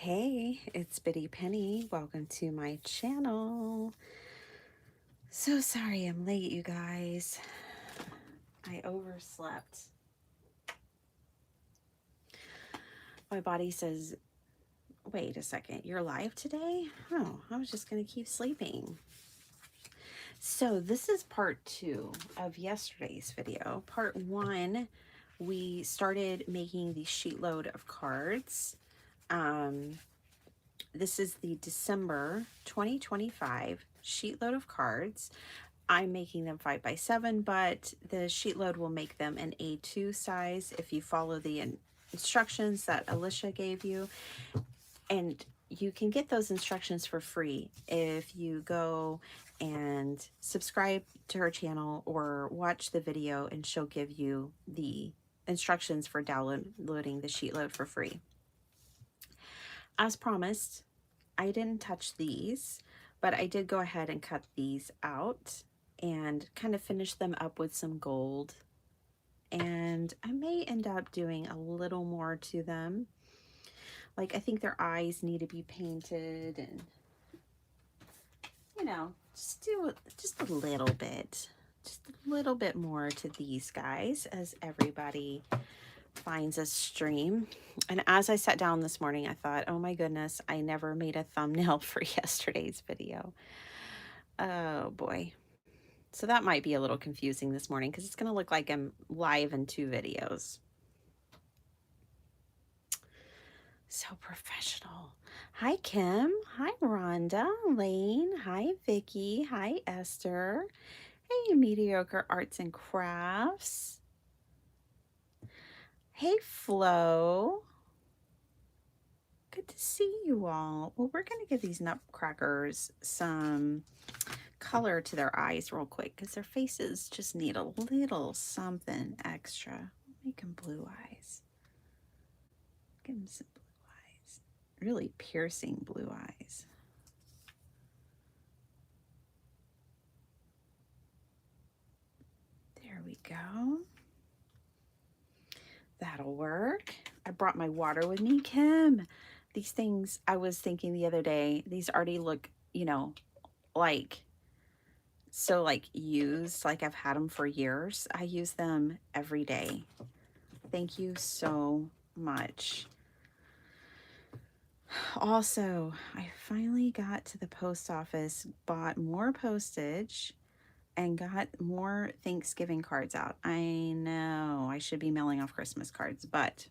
Hey, it's Bitty Penny. Welcome to my channel. So sorry I'm late, you guys. I overslept. My body says, wait a second, you're live today? Oh, I was just going to keep sleeping. So this is part 2 of yesterday's video. Part 1, we started making the sheetload of cards. This is the December 2025 sheetload of cards. I'm making them 5x7, but the sheet load will make them an A2 size if you follow the instructions that Alicia gave you. And you can get those instructions for free if you go and subscribe to her channel or watch the video, and she'll give you the instructions for downloading the sheet load for free. As promised, I didn't touch these, but I did go ahead and cut these out and kind of finish them up with some gold. And I may end up doing a little more to them. Like, I think their eyes need to be painted, and, you know, just do just a little bit. Just a little bit more to these guys as everybody finds a stream. And as I sat down this morning, I thought, oh my goodness, I never made a thumbnail for yesterday's video. Oh boy. So that might be a little confusing this morning because it's going to look like I'm live in 2 videos. So professional. Hi, Kim. Hi, Rhonda. Lane. Hi, Vicky. Hi, Esther. Hey, Mediocre Arts and Crafts. Hey, Flo. Good to see you all. Well, we're going to give these nutcrackers some color to their eyes real quick because their faces just need a little something extra. Make them blue eyes. Give them some blue eyes. Really piercing blue eyes. There we go. That'll work. I brought my water with me. Kim, these things, I was thinking the other day, these already look, you know, like, so like used, like I've had them for years. I use them every day. Thank you so much. Also, I finally got to the post office, bought more postage, and got more Thanksgiving cards out. I know I should be mailing off Christmas cards, but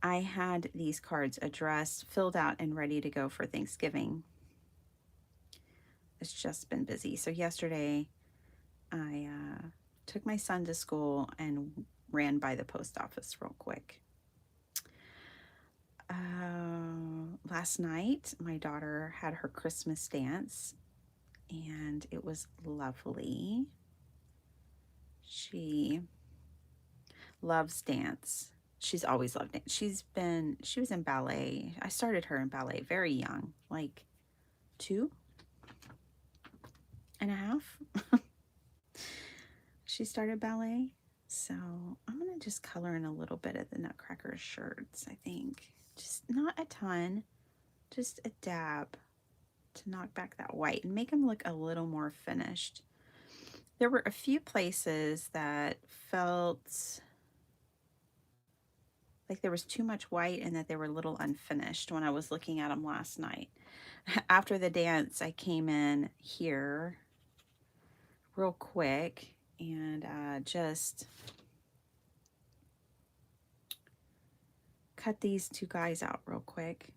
I had these cards addressed, filled out, and ready to go for Thanksgiving. It's just been busy. So yesterday, I took my son to school and ran by the post office real quick. Last night, my daughter had her Christmas dance, and it was lovely. She loves dance. She's always loved it. She was in ballet. I started her in ballet very young, like 2.5. She started ballet. So I'm going to just color in a little bit of the Nutcracker shirts, I think. Just not a ton, just a dab to knock back that white and make them look a little more finished. There were a few places that felt like there was too much white and that they were a little unfinished when I was looking at them last night. After the dance, I came in here real quick and just cut these 2 guys out real quick.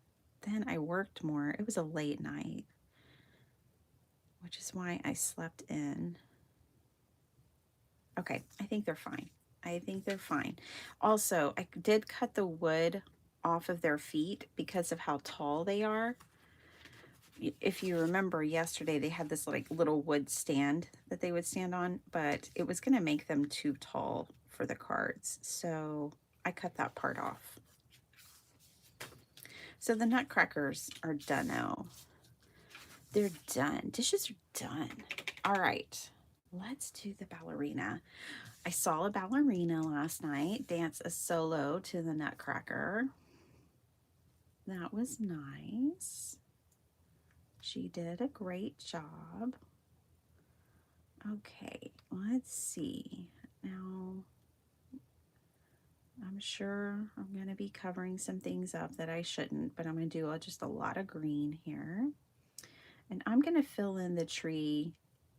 Then I worked more. It was a late night, which is why I slept in. Okay, I think they're fine. I think they're fine. Also, I did cut the wood off of their feet because of how tall they are. If you remember yesterday, they had this like little wood stand that they would stand on, but it was going to make them too tall for the cards. So I cut that part off. So the nutcrackers are done now. They're done. Dishes are done. All right, let's do the ballerina. I saw a ballerina last night dance a solo to the Nutcracker. That was nice. She did a great job. Okay, let's see. Now, I'm sure I'm going to be covering some things up that I shouldn't, but I'm going to do just a lot of green here. And I'm going to fill in the tree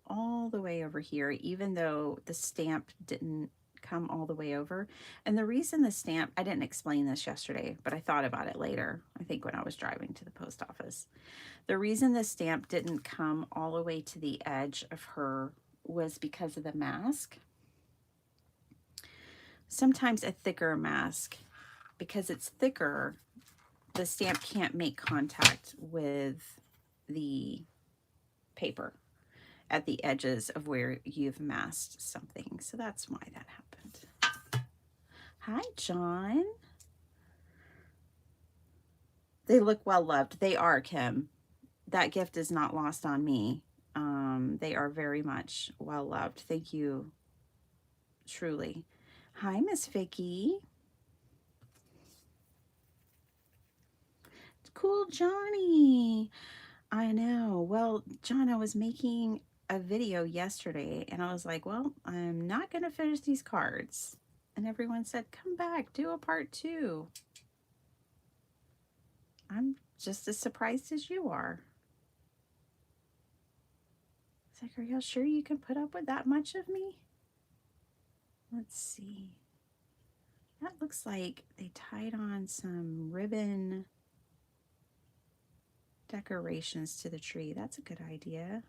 all the way over here, even though the stamp didn't come all the way over. And the reason the stamp, I didn't explain this yesterday, but I thought about it later, I think when I was driving to the post office. The reason the stamp didn't come all the way to the edge of her was because of the mask. Sometimes a thicker mask, because it's thicker, the stamp can't make contact with the paper at the edges of where you've masked something. So that's why that happened. Hi, John. They look well loved. They are, Kim. That gift is not lost on me. They are very much well loved. Thank you, truly. Hi, Miss Vicky. Cool, Johnny. I know. Well, John, I was making a video yesterday and I was like, well, I'm not going to finish these cards. And everyone said, come back, do a part 2. I'm just as surprised as you are. It's like, are y'all sure you can put up with that much of me? Let's see. That looks like they tied on some ribbon decorations to the tree. That's a good idea.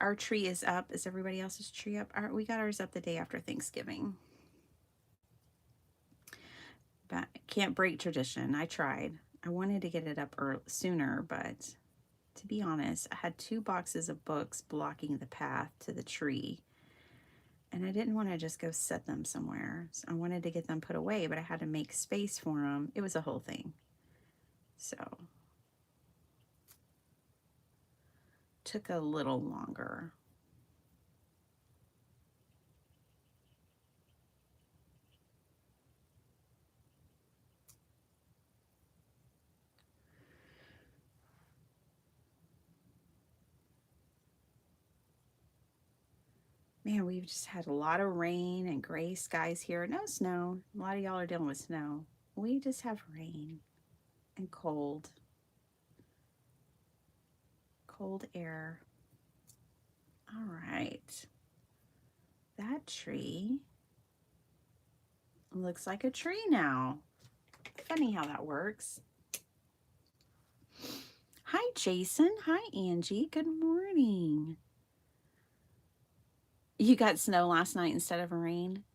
Our tree is up. Is everybody else's tree up? We got ours up the day after Thanksgiving. But can't break tradition. I tried. I wanted to get it up sooner, but to be honest, I had 2 boxes of books blocking the path to the tree. And I didn't want to just go set them somewhere. So I wanted to get them put away, but I had to make space for them. It was a whole thing. So took a little longer. Man, we've just had a lot of rain and gray skies here. No snow. A lot of y'all are dealing with snow. We just have rain and cold. Cold air. All right. That tree looks like a tree now. Funny how that works. Hi, Jason. Hi, Angie. Good morning. You got snow last night instead of rain?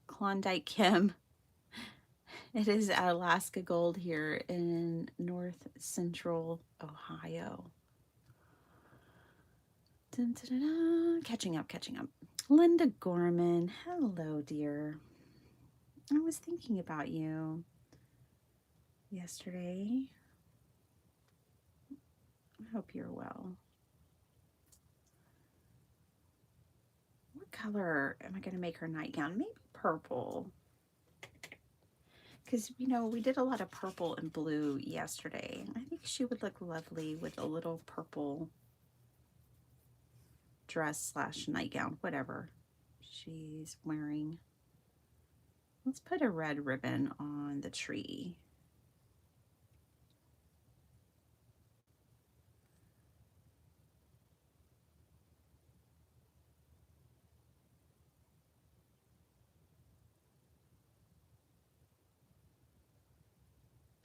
Klondike Kim. It is Alaska Gold here in north central Ohio. Dun, dun, dun, dun. Catching up, catching up. Linda Gorman. Hello, dear. I was thinking about you yesterday. I hope you're well. What color am I going to make her nightgown? Maybe purple. Because, you know, we did a lot of purple and blue yesterday. I think she would look lovely with a little purple dress / nightgown, whatever she's wearing. Let's put a red ribbon on the tree.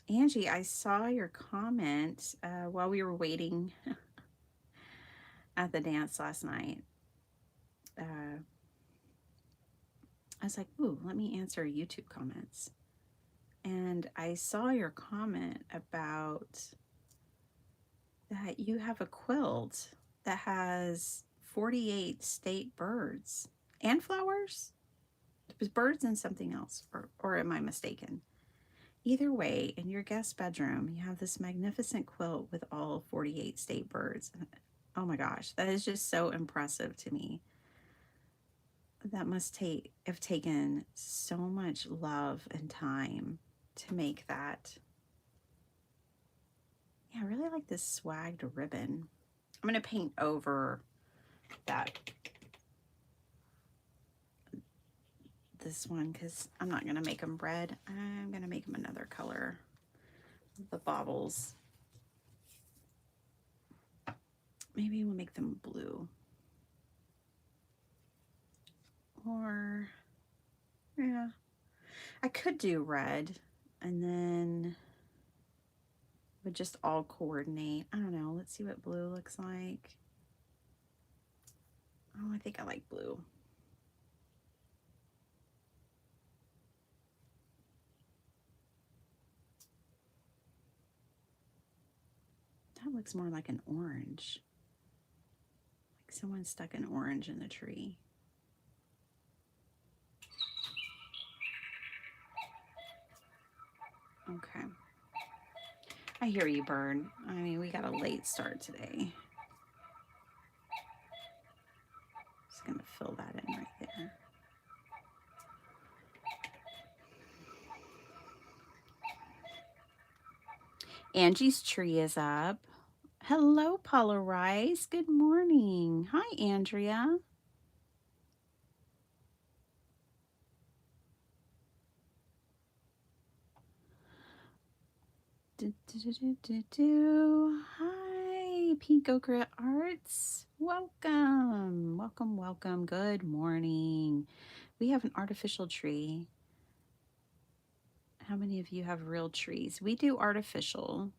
Angie, I saw your comment while we were waiting at the dance last night. I was like, ooh, let me answer YouTube comments. And I saw your comment about that you have a quilt that has 48 state birds and flowers. It was birds and something else, or am I mistaken? Either way, in your guest bedroom, you have this magnificent quilt with all 48 state birds. Oh my gosh, that is just so impressive to me. That must have taken so much love and time to make that. Yeah, I really like this swagged ribbon. I'm going to paint over that this one because I'm not going to make them red. I'm going to make them another color. The baubles. Maybe we'll make them blue. Or, yeah, I could do red and then would just all coordinate. I don't know. Let's see what blue looks like. Oh, I think I like blue. That looks more like an orange. Like someone stuck an orange in the tree. Okay. I hear you, bird. I mean, we got a late start today. Just gonna fill that in right there. Angie's tree is up. Hello, Paula Rice. Good morning. Hi, Andrea. Hi, Pink Ochre Arts. Welcome, welcome, welcome. Good morning. We have an artificial tree. How many of you have real trees? We do artificial.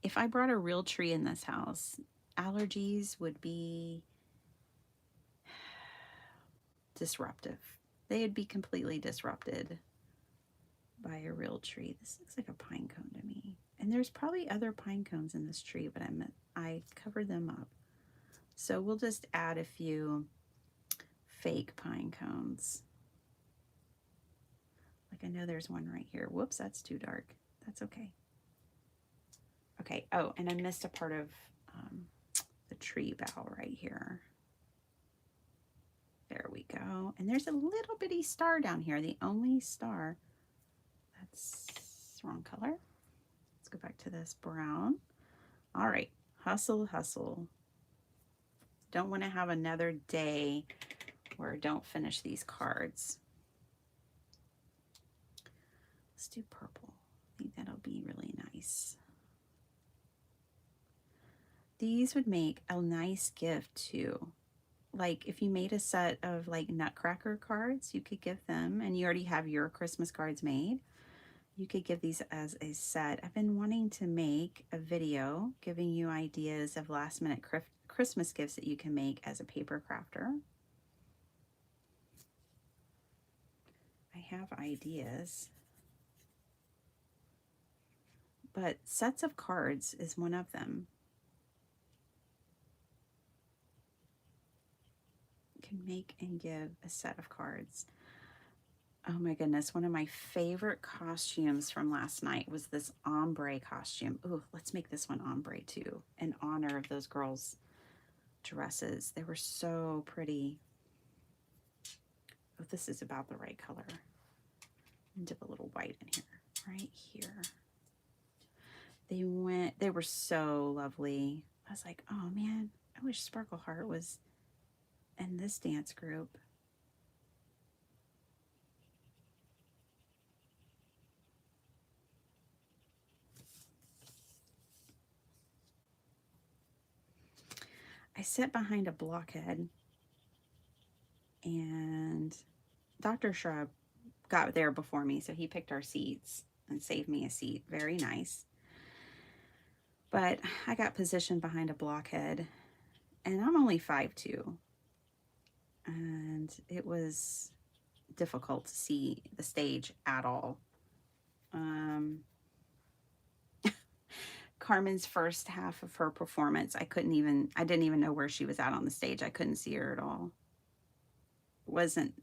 If I brought a real tree in this house, allergies would be disruptive. They'd be completely disrupted by a real tree. This looks like a pine cone to me. And there's probably other pine cones in this tree, but I covered them up. So we'll just add a few fake pine cones. Like I know there's one right here. Whoops, that's too dark. That's okay. Okay, oh, and I missed a part of the tree bough right here. There we go. And there's a little bitty star down here, the only star. That's wrong color. Let's go back to this brown. All right, hustle, hustle. Don't want to have another day where I don't finish these cards. Let's do purple. I think that'll be really nice. These would make a nice gift too. Like if you made a set of like Nutcracker cards, you could give them, and you already have your Christmas cards made. You could give these as a set. I've been wanting to make a video giving you ideas of last minute Christmas gifts that you can make as a paper crafter. I have ideas. But sets of cards is one of them. You can make and give a set of cards. Oh my goodness, one of my favorite costumes from last night was this ombre costume. Ooh, let's make this one ombre too, in honor of those girls' dresses. They were so pretty. Oh, this is about the right color. Dip a little white in here, right here. They were so lovely. I was like, oh man, I wish Sparkle Heart was in this dance group. I sat behind a blockhead and Dr. Shrub got there before me, so he picked our seats and saved me a seat. Very nice. But I got positioned behind a blockhead, and I'm only 5'2", and it was difficult to see the stage at all. Carmen's first half of her performance, I didn't even know where she was at on the stage. I couldn't see her at all. It wasn't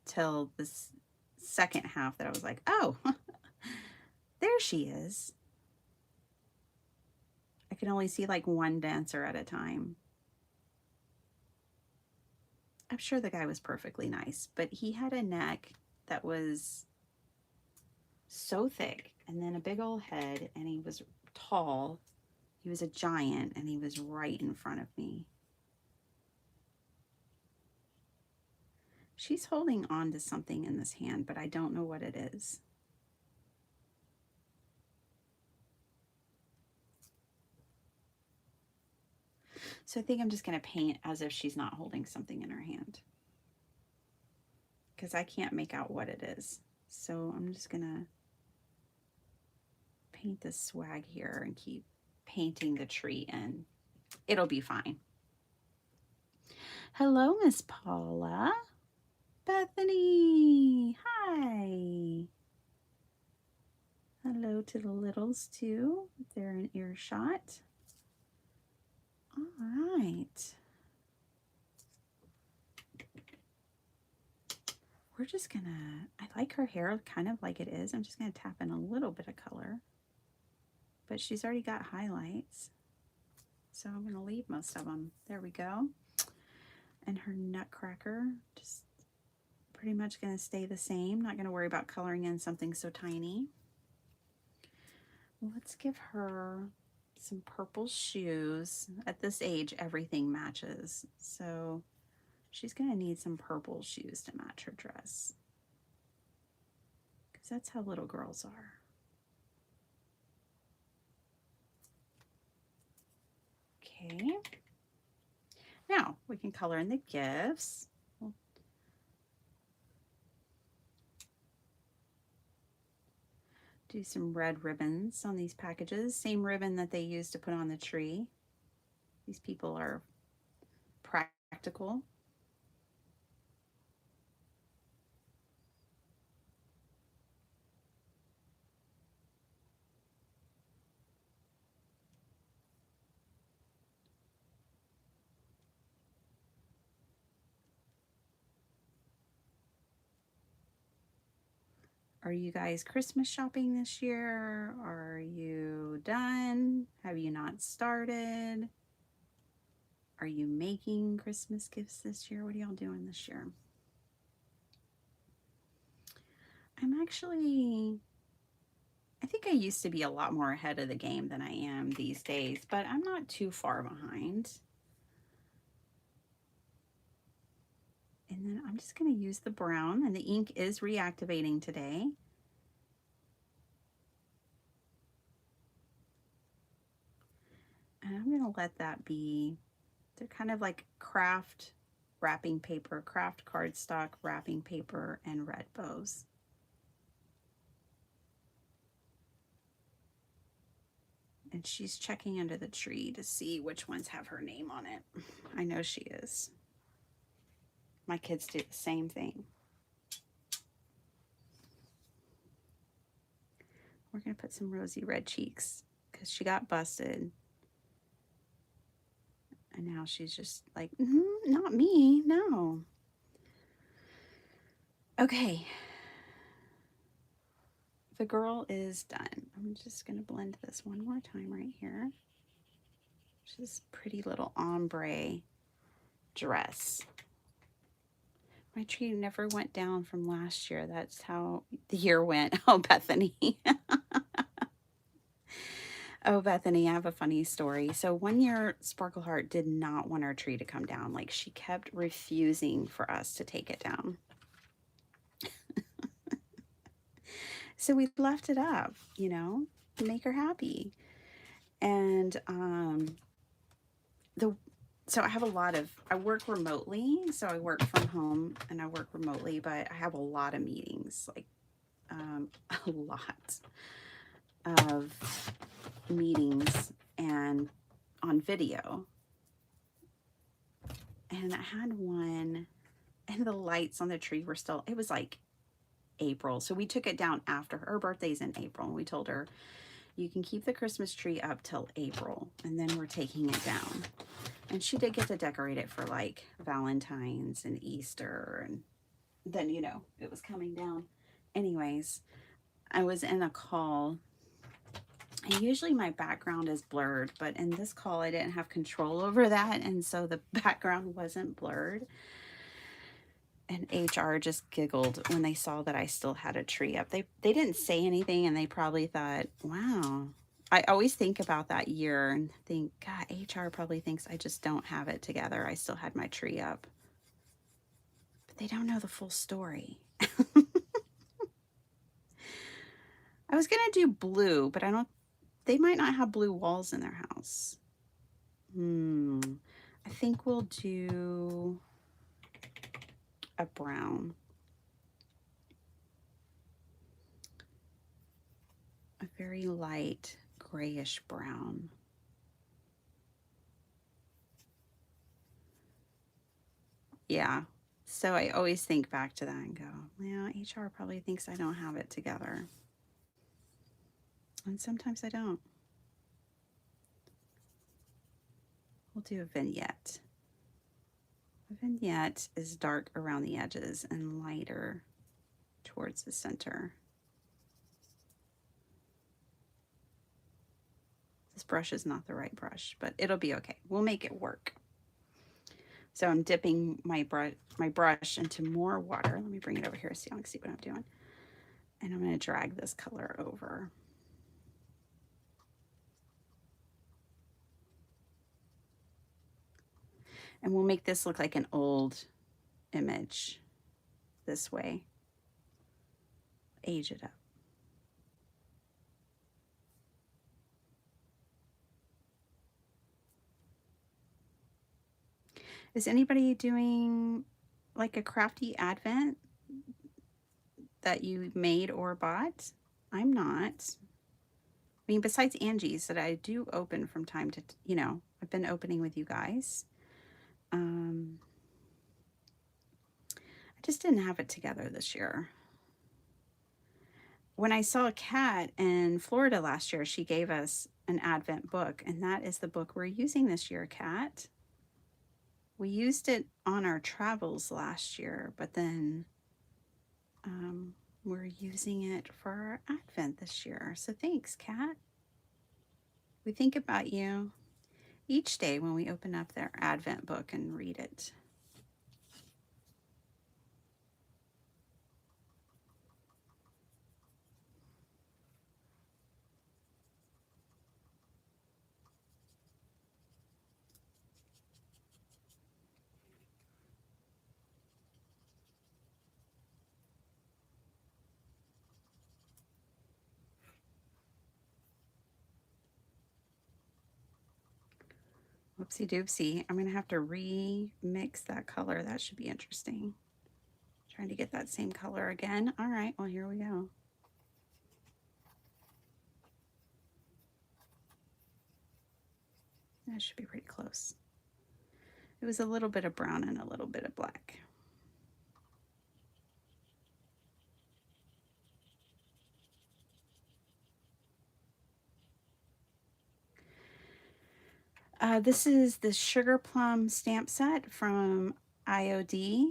till this second half that I was like, oh, there she is. I could only see like one dancer at a time. I'm sure the guy was perfectly nice, but he had a neck that was so thick and then a big old head, and he was tall. He was a giant, and he was right in front of me. She's holding on to something in this hand, but I don't know what it is. So I think I'm just going to paint as if she's not holding something in her hand, because I can't make out what it is. So I'm just going to paint this swag here and keep painting the tree in. It'll be fine. Hello, Miss Paula. Bethany. Hi. Hello to the littles too. They're in earshot. All right. We're just gonna, I like her hair kind of like it is. I'm just gonna tap in a little bit of color. But she's already got highlights, so I'm gonna leave most of them. There we go. And her nutcracker, just pretty much gonna stay the same. Not gonna worry about coloring in something so tiny. Let's give her some purple shoes. At this age, everything matches. So she's gonna need some purple shoes to match her dress, because that's how little girls are. Okay. Now we can color in the gifts. We'll do some red ribbons on these packages. Same ribbon that they used to put on the tree. These people are practical. Are you guys Christmas shopping this year? Are you done? Have you not started? Are you making Christmas gifts this year? What are y'all doing this year? I'm actually, I think I used to be a lot more ahead of the game than I am these days, but I'm not too far behind. And then I'm just going to use the brown, and the ink is reactivating today. And I'm going to let that be, they're kind of like craft wrapping paper, craft cardstock wrapping paper, and red bows. And she's checking under the tree to see which ones have her name on it. I know she is. My kids do the same thing. We're going to put some rosy red cheeks because she got busted. And now she's just like, not me, no. Okay. The girl is done. I'm just going to blend this one more time right here. She's a pretty little ombre dress. My tree never went down from last year. That's how the year went. Oh, Bethany. Oh, Bethany, I have a funny story. So one year, Sparkle Heart did not want our tree to come down. Like, she kept refusing for us to take it down. So we left it up, you know, to make her happy. And so I have a lot of, I work remotely, so I work from home and I work remotely, but I have a lot of meetings, like a lot of meetings and on video. And I had one, and the lights on the tree were still, it was like April. So we took it down after her birthday's in April, and we told her, you can keep the Christmas tree up till April, and then we're taking it down. And she did get to decorate it for like Valentine's and Easter, and then, you know, it was coming down. Anyways, I was in a call, and usually my background is blurred, but in this call I didn't have control over that, and so the background wasn't blurred. And HR just giggled when they saw that I still had a tree up. They didn't say anything, and they probably thought, wow. I always think about that year and think, God, HR probably thinks I just don't have it together. I still had my tree up. But they don't know the full story. I was going to do blue, but they might not have blue walls in their house. I think we'll do a brown. A very light grayish brown. Yeah. So I always think back to that and go, well, HR probably thinks I don't have it together. And sometimes I don't. We'll do a vignette. A vignette is dark around the edges and lighter towards the center. This brush is not the right brush, but it'll be okay. We'll make it work. So I'm dipping my brush into more water. Let me bring it over here so you can see what I'm doing. And I'm going to drag this color over. And we'll make this look like an old image this way. Age it up. Is anybody doing like a crafty advent that you made or bought? I'm not. I mean, besides Angie's that I do open from time to, I've been opening with you guys. I just didn't have it together this year. When I saw Kat in Florida last year, she gave us an Advent book, and that is the book we're using this year, Kat. We used it on our travels last year, but then we're using it for our Advent this year. So thanks, Kat. We think about you each day when we open up their Advent book and read it. Whoopsie doopsie. I'm going to have to remix that color. That should be interesting. Trying to get that same color again. All right, well, here we go. That should be pretty close. It was a little bit of brown and a little bit of black. This is the Sugar Plum stamp set from IOD.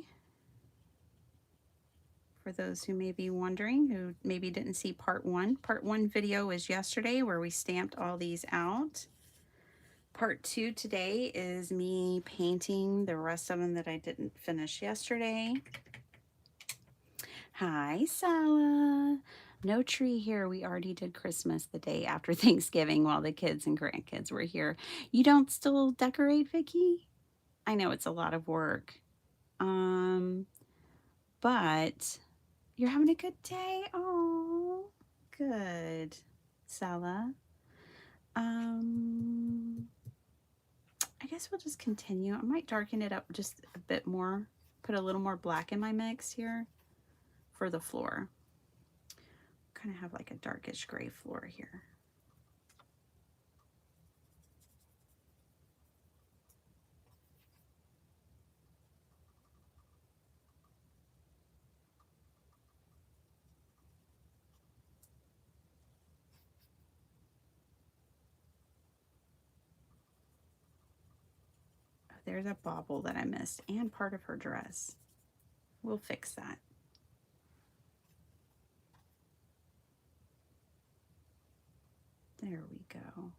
For those who may be wondering, who maybe didn't see part one. Part one video was yesterday where we stamped all these out. Part two today is me painting the rest of them that I didn't finish yesterday. Hi, Sala. No tree here. We already did Christmas the day after Thanksgiving while the kids and grandkids were here. You don't still decorate, Vicki? I know it's a lot of work. But you're having a good day. Oh, good, Sala. I guess we'll just continue. I might darken it up just a bit more. Put a little more black in my mix here for the floor. Kind of have like a darkish gray floor here. Oh, there's a bauble that I missed and part of her dress. We'll fix that. There we go.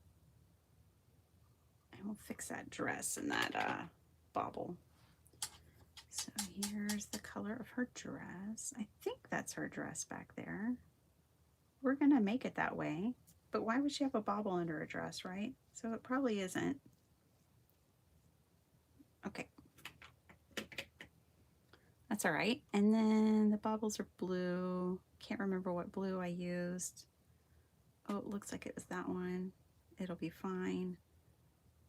And we'll fix that dress and that bauble. So So here's the color of her dress. I think that's her dress back there. We're going to make it that way. But why would she have a bauble under her dress, right? So it probably isn't. Okay. That's all right. And then the baubles are blue. Can't remember what blue I used. Oh, it looks like it was that one. It'll be fine.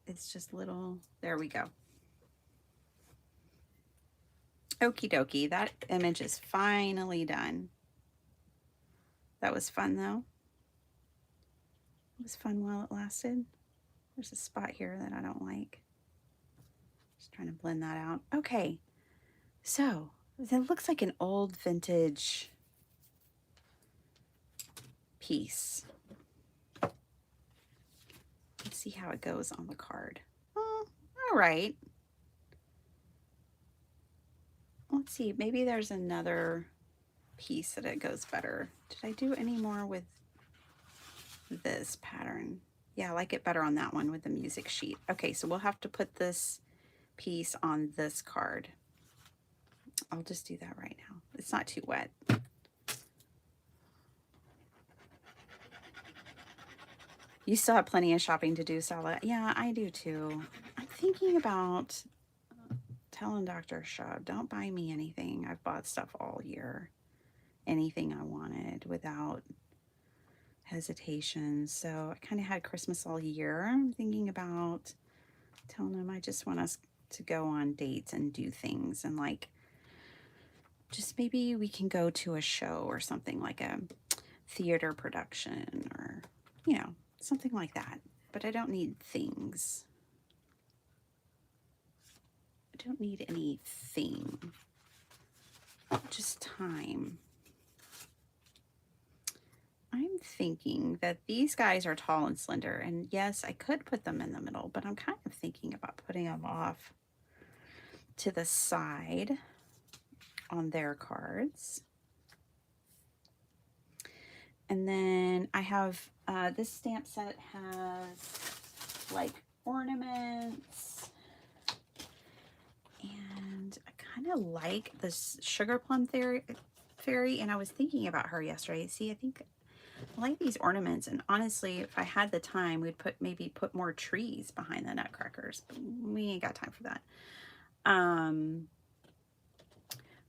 It's just little. There we go. Okie dokie. That image is finally done. That was fun though. It was fun while it lasted. There's a spot here that I don't like. Just trying to blend that out. Okay. So that looks like an old vintage piece. Let's see how it goes on the card. Oh, all right. Let's see, maybe there's another piece that it goes better. Did I do any more with this pattern? Yeah, I like it better on that one with the music sheet. Okay, so we'll have to put this piece on this card. I'll just do that right now. It's not too wet. You still have plenty of shopping to do, Stella. Yeah, I do too. I'm thinking about telling Dr. Shub, don't buy me anything. I've bought stuff all year. Anything I wanted without hesitation. So I kind of had Christmas all year. I'm thinking about telling him I just want us to go on dates and do things, and like just maybe we can go to a show or something, like a theater production or, you know, something like that. But I don't need things. I don't need anything. Just time. I'm thinking that these guys are tall and slender, and yes, I could put them in the middle, but I'm kind of thinking about putting them off to the side on their cards. And then I have, this stamp set has like ornaments, and I kind of like this Sugar Plum Fairy, and I was thinking about her yesterday. See, I think I like these ornaments, and honestly, if I had the time, we'd maybe put more trees behind the nutcrackers, but we ain't got time for that.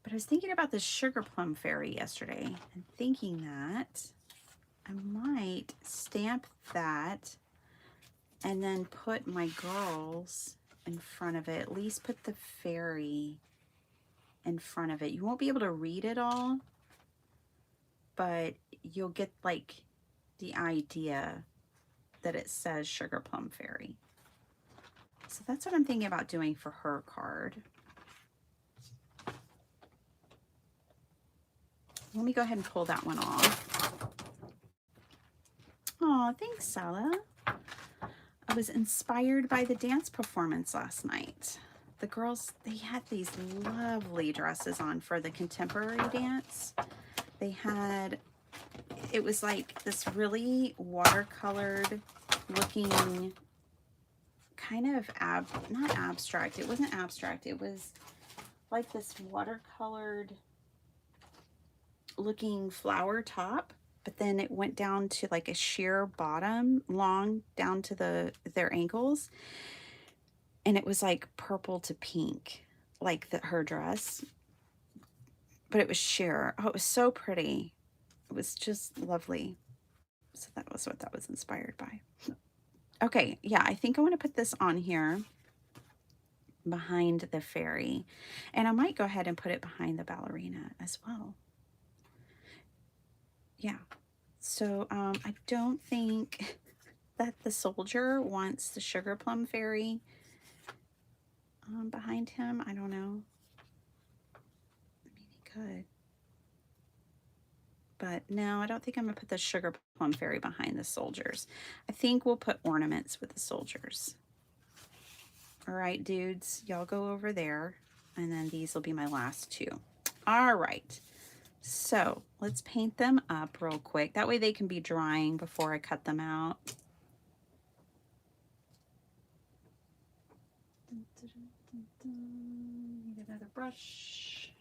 But I was thinking about this Sugar Plum Fairy yesterday, and thinking that I might stamp that and then put my girls in front of it. At least put the fairy in front of it. You won't be able to read it all, but you'll get like the idea that it says Sugar Plum Fairy. So that's what I'm thinking about doing for her card. Let me go ahead and pull that one off. Oh, thanks, Sala. I was inspired by the dance performance last night. The girls, they had these lovely dresses on for the contemporary dance. They had, it was like this really watercolored looking kind of not abstract. It wasn't abstract. It was like this watercolored looking flower top, but then it went down to like a sheer bottom, long down to their ankles, and it was like purple to pink, like her dress, but it was sheer. Oh, it was so pretty. It was just lovely. So that was what that was inspired by. Okay, yeah, I think I want to put this on here behind the fairy, and I might go ahead and put it behind the ballerina as well. Yeah, so I don't think that the soldier wants the Sugar Plum Fairy behind him. I don't know. I mean, he could. But no, I don't think I'm going to put the Sugar Plum Fairy behind the soldiers. I think we'll put ornaments with the soldiers. All right, dudes, y'all go over there. And then these will be my last two. All right. So let's paint them up real quick. That way they can be drying before I cut them out. Need another brush.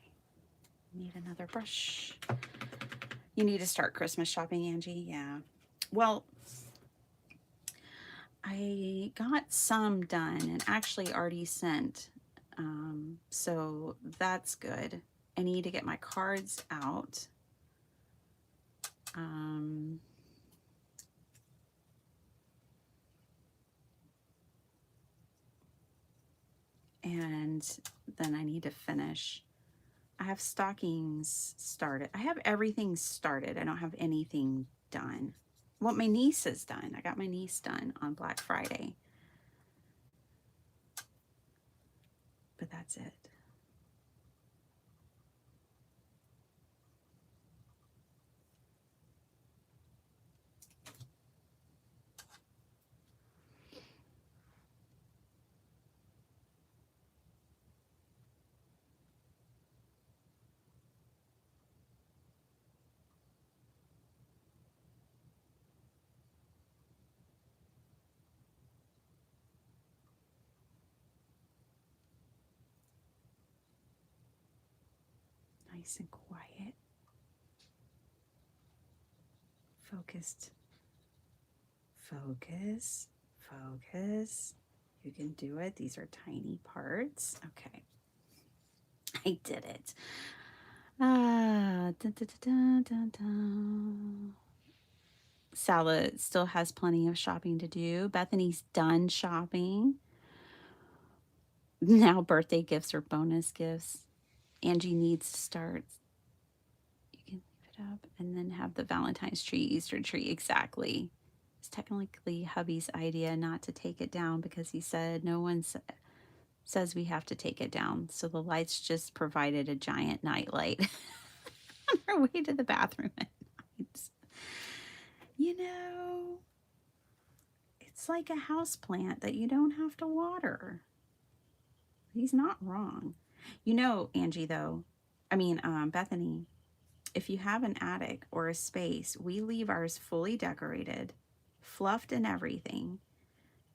Need another brush. You need to start Christmas shopping, Angie. Yeah. Well, I got some done and actually already sent. So that's good. I need to get my cards out. And then I need to finish. I have stockings started. I have everything started. I don't have anything done. What my niece has done. I got my niece done on Black Friday. But that's it. Nice and quiet. Focused. Focus. Focus. You can do it. These are tiny parts. Okay. I did it. Sala still has plenty of shopping to do. Bethany's done shopping. Now birthday gifts are bonus gifts. Angie needs to start. You can leave it up and then have the Valentine's tree, Easter tree. Exactly. It's technically hubby's idea not to take it down because he said no one says we have to take it down. So the lights just provided a giant night light on our way to the bathroom at night. You know, it's like a house plant that you don't have to water. He's not wrong. You know, Angie, though, Bethany, if you have an attic or a space, we leave ours fully decorated, fluffed and everything,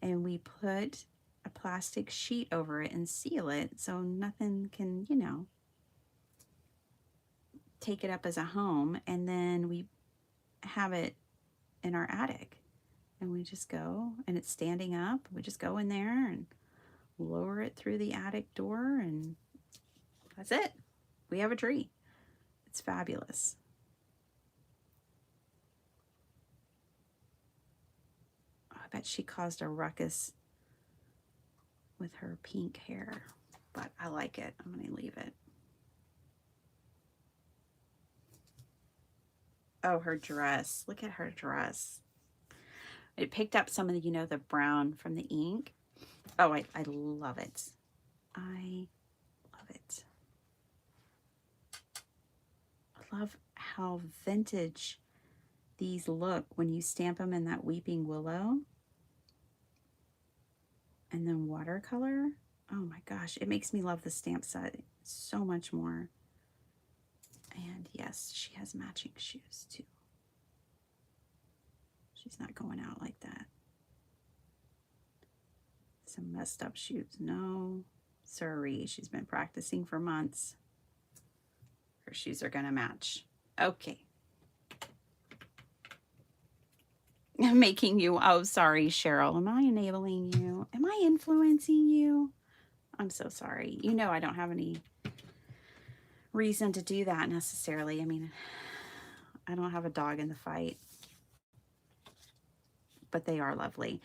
and we put a plastic sheet over it and seal it so nothing can, take it up as a home. And then we have it in our attic and we just go and it's standing up. We just go in there and lower it through the attic door and that's it. We have a tree. It's fabulous. Oh, I bet she caused a ruckus with her pink hair, but I like it. I'm going to leave it. Oh, her dress. Look at her dress. It picked up some of the, the brown from the ink. Oh, I love it. I love it. I love how vintage these look when you stamp them in that weeping willow. And then watercolor. Oh my gosh, it makes me love the stamp set so much more. And yes, she has matching shoes too. She's not going out like that. Some messed up shoes. No, sorry. She's been practicing for months. Her shoes are going to match. Okay. I'm making you. Oh, sorry, Cheryl. Am I enabling you? Am I influencing you? I'm so sorry. You know I don't have any reason to do that necessarily. I mean, I don't have a dog in the fight. But they are lovely.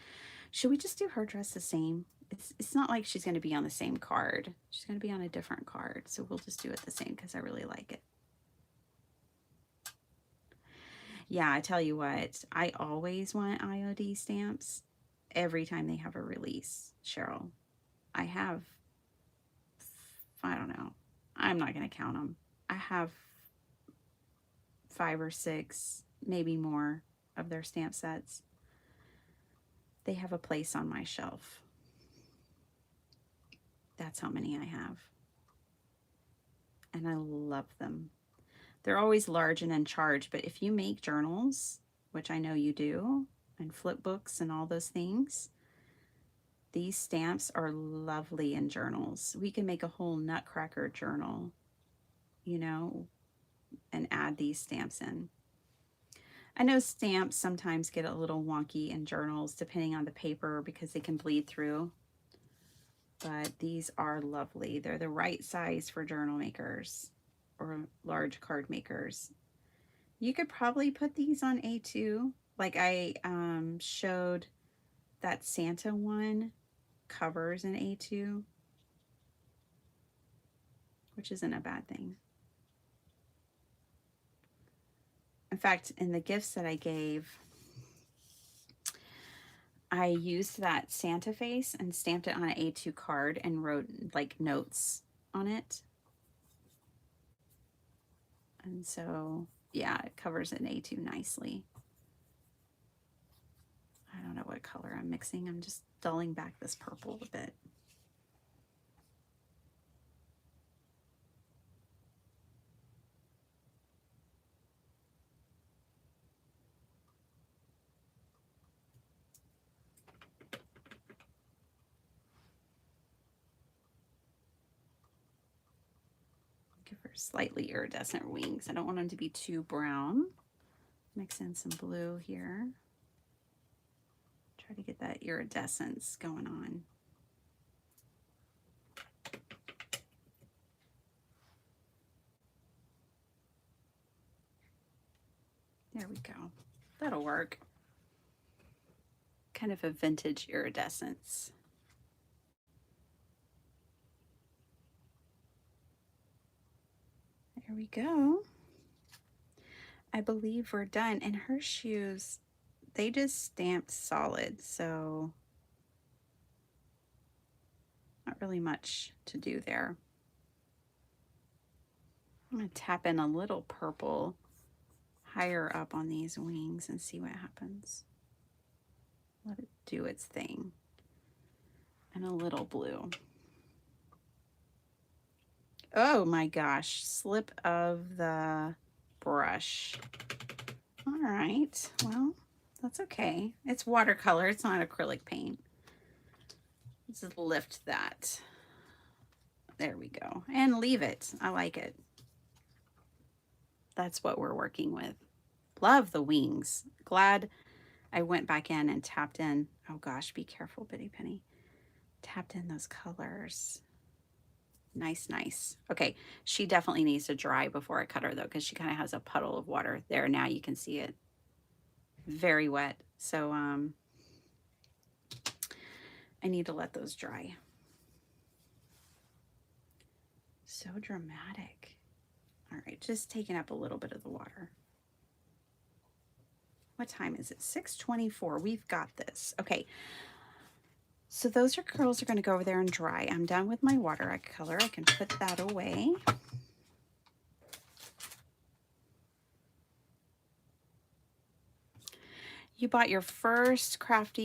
Should we just do her dress the same? It's not like she's going to be on the same card. She's going to be on a different card. So we'll just do it the same because I really like it. Yeah, I tell you what, I always want IOD stamps every time they have a release, Cheryl. I have, I don't know, I'm not going to count them. I have 5 or 6, maybe more of their stamp sets. They have a place on my shelf. That's how many I have. And I love them. They're always large and in charge, but if you make journals, which I know you do, and flip books and all those things, These stamps are lovely in journals. We can make a whole nutcracker journal, you know, and add these stamps in. I know stamps sometimes get a little wonky in journals depending on the paper because they can bleed through, but these are lovely. They're the right size for journal makers or large card makers. You could probably put these on A2. Like I showed that Santa one covers in A2, which isn't a bad thing. In fact, in the gifts that I gave, I used that Santa face and stamped it on an A2 card and wrote like notes on it. And so, yeah, it covers an A2 nicely. I don't know what color I'm mixing. I'm just dulling back this purple a bit. Give her slightly iridescent wings. I don't want them to be too brown. Mix in some blue here. Try to get that iridescence going on. There we go. That'll work. Kind of a vintage iridescence. There we go. I believe we're done. And her shoes, they just stamped solid, so not really much to do there. I'm going to tap in a little purple higher up on these wings and see what happens. Let it do its thing. And a little blue. Oh my gosh, slip of the brush. All right, well, that's okay. It's watercolor, it's not acrylic paint. Let's just lift that. There we go. And leave it. I like it. That's what we're working with. Love the wings. Glad I went back in and tapped in. Oh gosh, be careful, Bitty Penny. Tapped in those colors. Nice, nice. Okay, she definitely needs to dry before I cut her though, because she kind of has a puddle of water there. Now you can see it. Very wet. So I need to let those dry. So dramatic. All right, just taking up a little bit of the water. What time is it? 6:24. We've got this. Okay. So those curls are going to go over there and dry. I'm done with my watercolor. I can put that away. You bought your first craft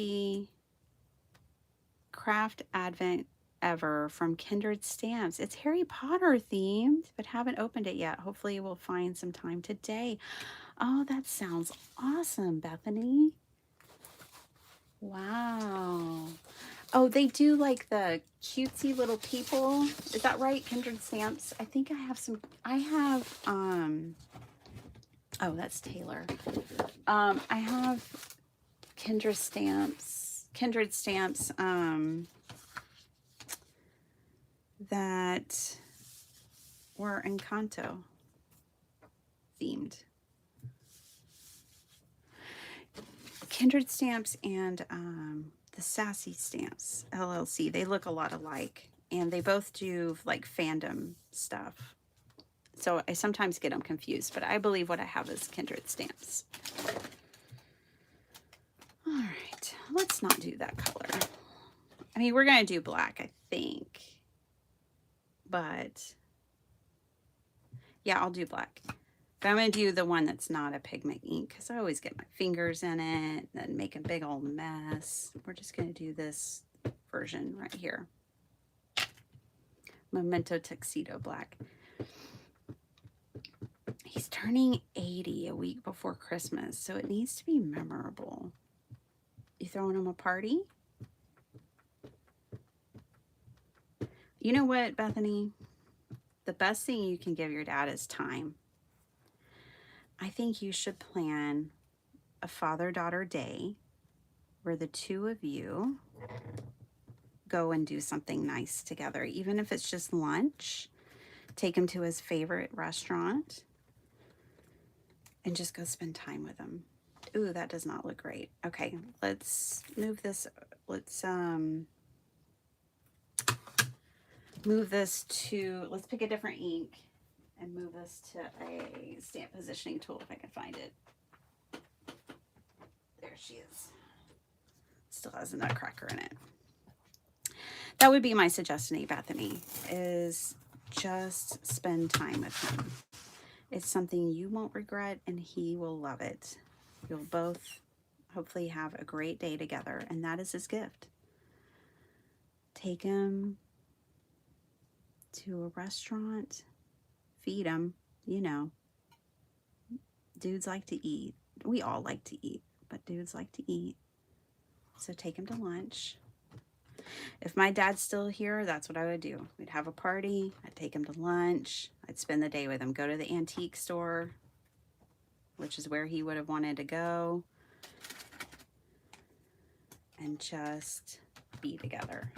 advent ever from Kindred Stamps. It's Harry Potter themed, but haven't opened it yet. Hopefully we'll find some time today. Oh, that sounds awesome, Bethany. Wow. Oh, they do like the cutesy little people. Is that right? Kindred Stamps. I think I have some. I have, oh, that's Taylor. I have Kindred Stamps that were Encanto themed. Kindred Stamps and the Sassy Stamps LLC. They look a lot alike, and they both do like fandom stuff. So I sometimes get them confused, but I believe what I have is Kindred Stamps. All right, let's not do that color. I mean, we're going to do black, I think. But yeah, I'll do black. But I'm going to do the one that's not a pigment ink because I always get my fingers in it and make a big old mess. We're just going to do this version right here. Memento Tuxedo Black. He's turning 80 a week before Christmas, so it needs to be memorable. You throwing him a party? You know what, Bethany? The best thing you can give your dad is time. I think you should plan a father-daughter day where the two of you go and do something nice together, even if it's just lunch. Take him to his favorite restaurant and just go spend time with him. Ooh, that does not look great. Okay, let's move this. Let's move this to, let's pick a different ink and move this to a stamp positioning tool if I can find it. There she is. Still has a nutcracker in it. That would be my suggestion, Bethany, is just spend time with him. It's something you won't regret and he will love it. You'll both hopefully have a great day together, and that is his gift. Take him to a restaurant, feed him, you know. Dudes like to eat. We all like to eat, but dudes like to eat. So take him to lunch. If my dad's still here, that's what I would do. We'd have a party. I'd take him to lunch. I'd spend the day with him. Go to the antique store, which is where he would have wanted to go, and just be together.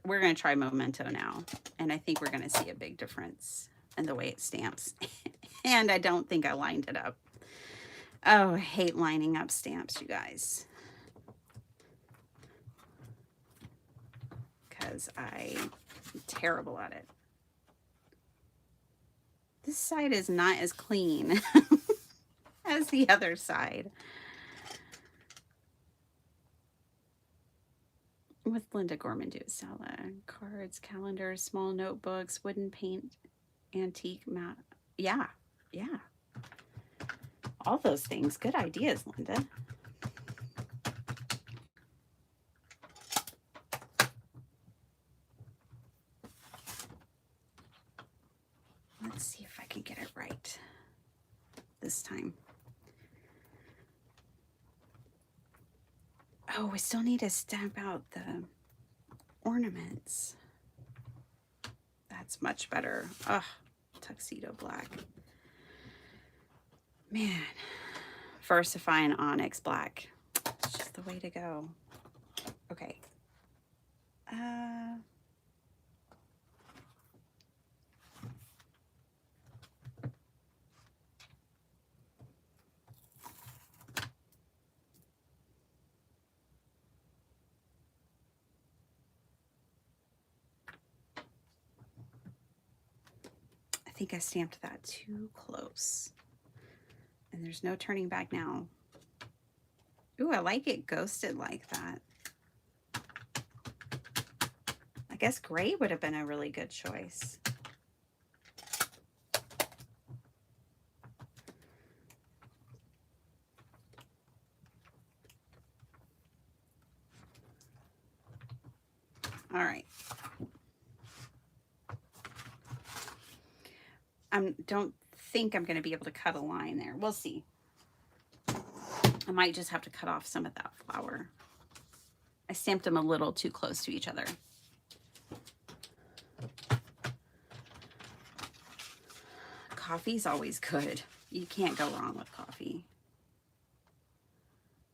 We're going to try Memento now, and I think we're going to see a big difference in the way it stamps. And I don't think I lined it up. Oh, I hate lining up stamps, you guys, because I'm terrible at it. This side is not as clean as the other side. With Linda Gorman do Stella, cards, calendars, small notebooks, wooden paint, antique mat. Yeah, yeah. All those things. Good ideas, Linda. Let's see if I can get it right this time. Oh, we still need to stamp out the ornaments. That's much better. Ugh, tuxedo black. Man, Versifying Onyx black. It's just the way to go. Okay. I think I stamped that too close. And there's no turning back now. Ooh, I like it ghosted like that. I guess gray would have been a really good choice. All right. I don't think I'm going to be able to cut a line there. We'll see. I might just have to cut off some of that flower. I stamped them a little too close to each other. Coffee's always good. You can't go wrong with coffee.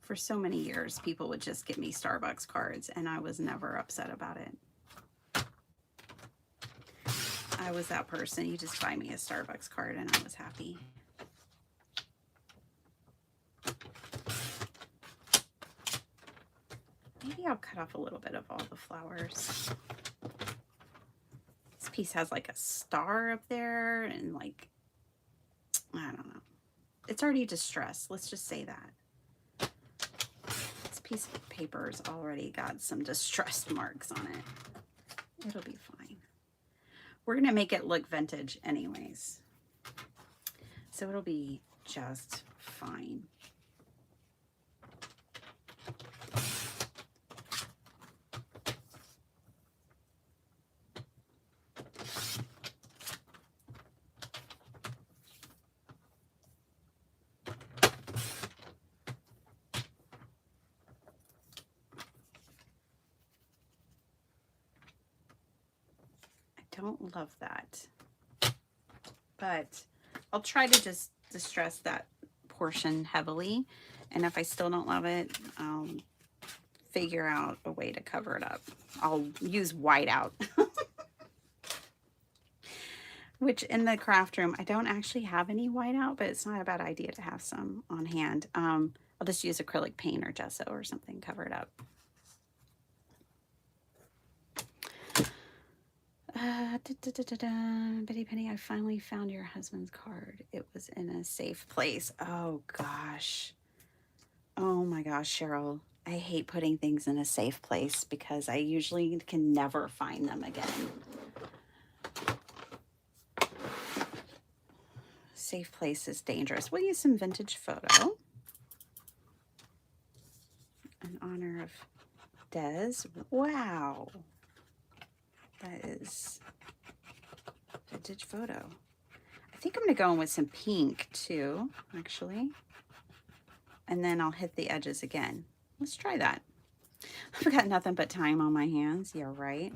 For so many years, people would just give me Starbucks cards, and I was never upset about it. I was that person. You just buy me a Starbucks card, and I was happy. Maybe I'll cut off a little bit of all the flowers. This piece has like a star up there, and like, I don't know. It's already distressed. Let's just say that. This piece of paper's already got some distressed marks on it. It'll be fine. We're going to make it look vintage anyways. So it'll be just fine. don't love that. But I'll try to just distress that portion heavily. And if I still don't love it, I'll figure out a way to cover it up. I'll use whiteout. Which in the craft room, I don't actually have any whiteout, but it's not a bad idea to have some on hand. I'll just use acrylic paint or gesso or something, cover it up. Betty Penny, I finally found your husband's card. It was in a safe place. Oh gosh. Oh my gosh, Cheryl. I hate putting things in a safe place because I usually can never find them again. Safe place is dangerous. We'll use some vintage photo in honor of Des. Wow. That is vintage photo. I think I'm going to go in with some pink too, actually. And then I'll hit the edges again. Let's try that. I've got nothing but time on my hands. Yeah, right.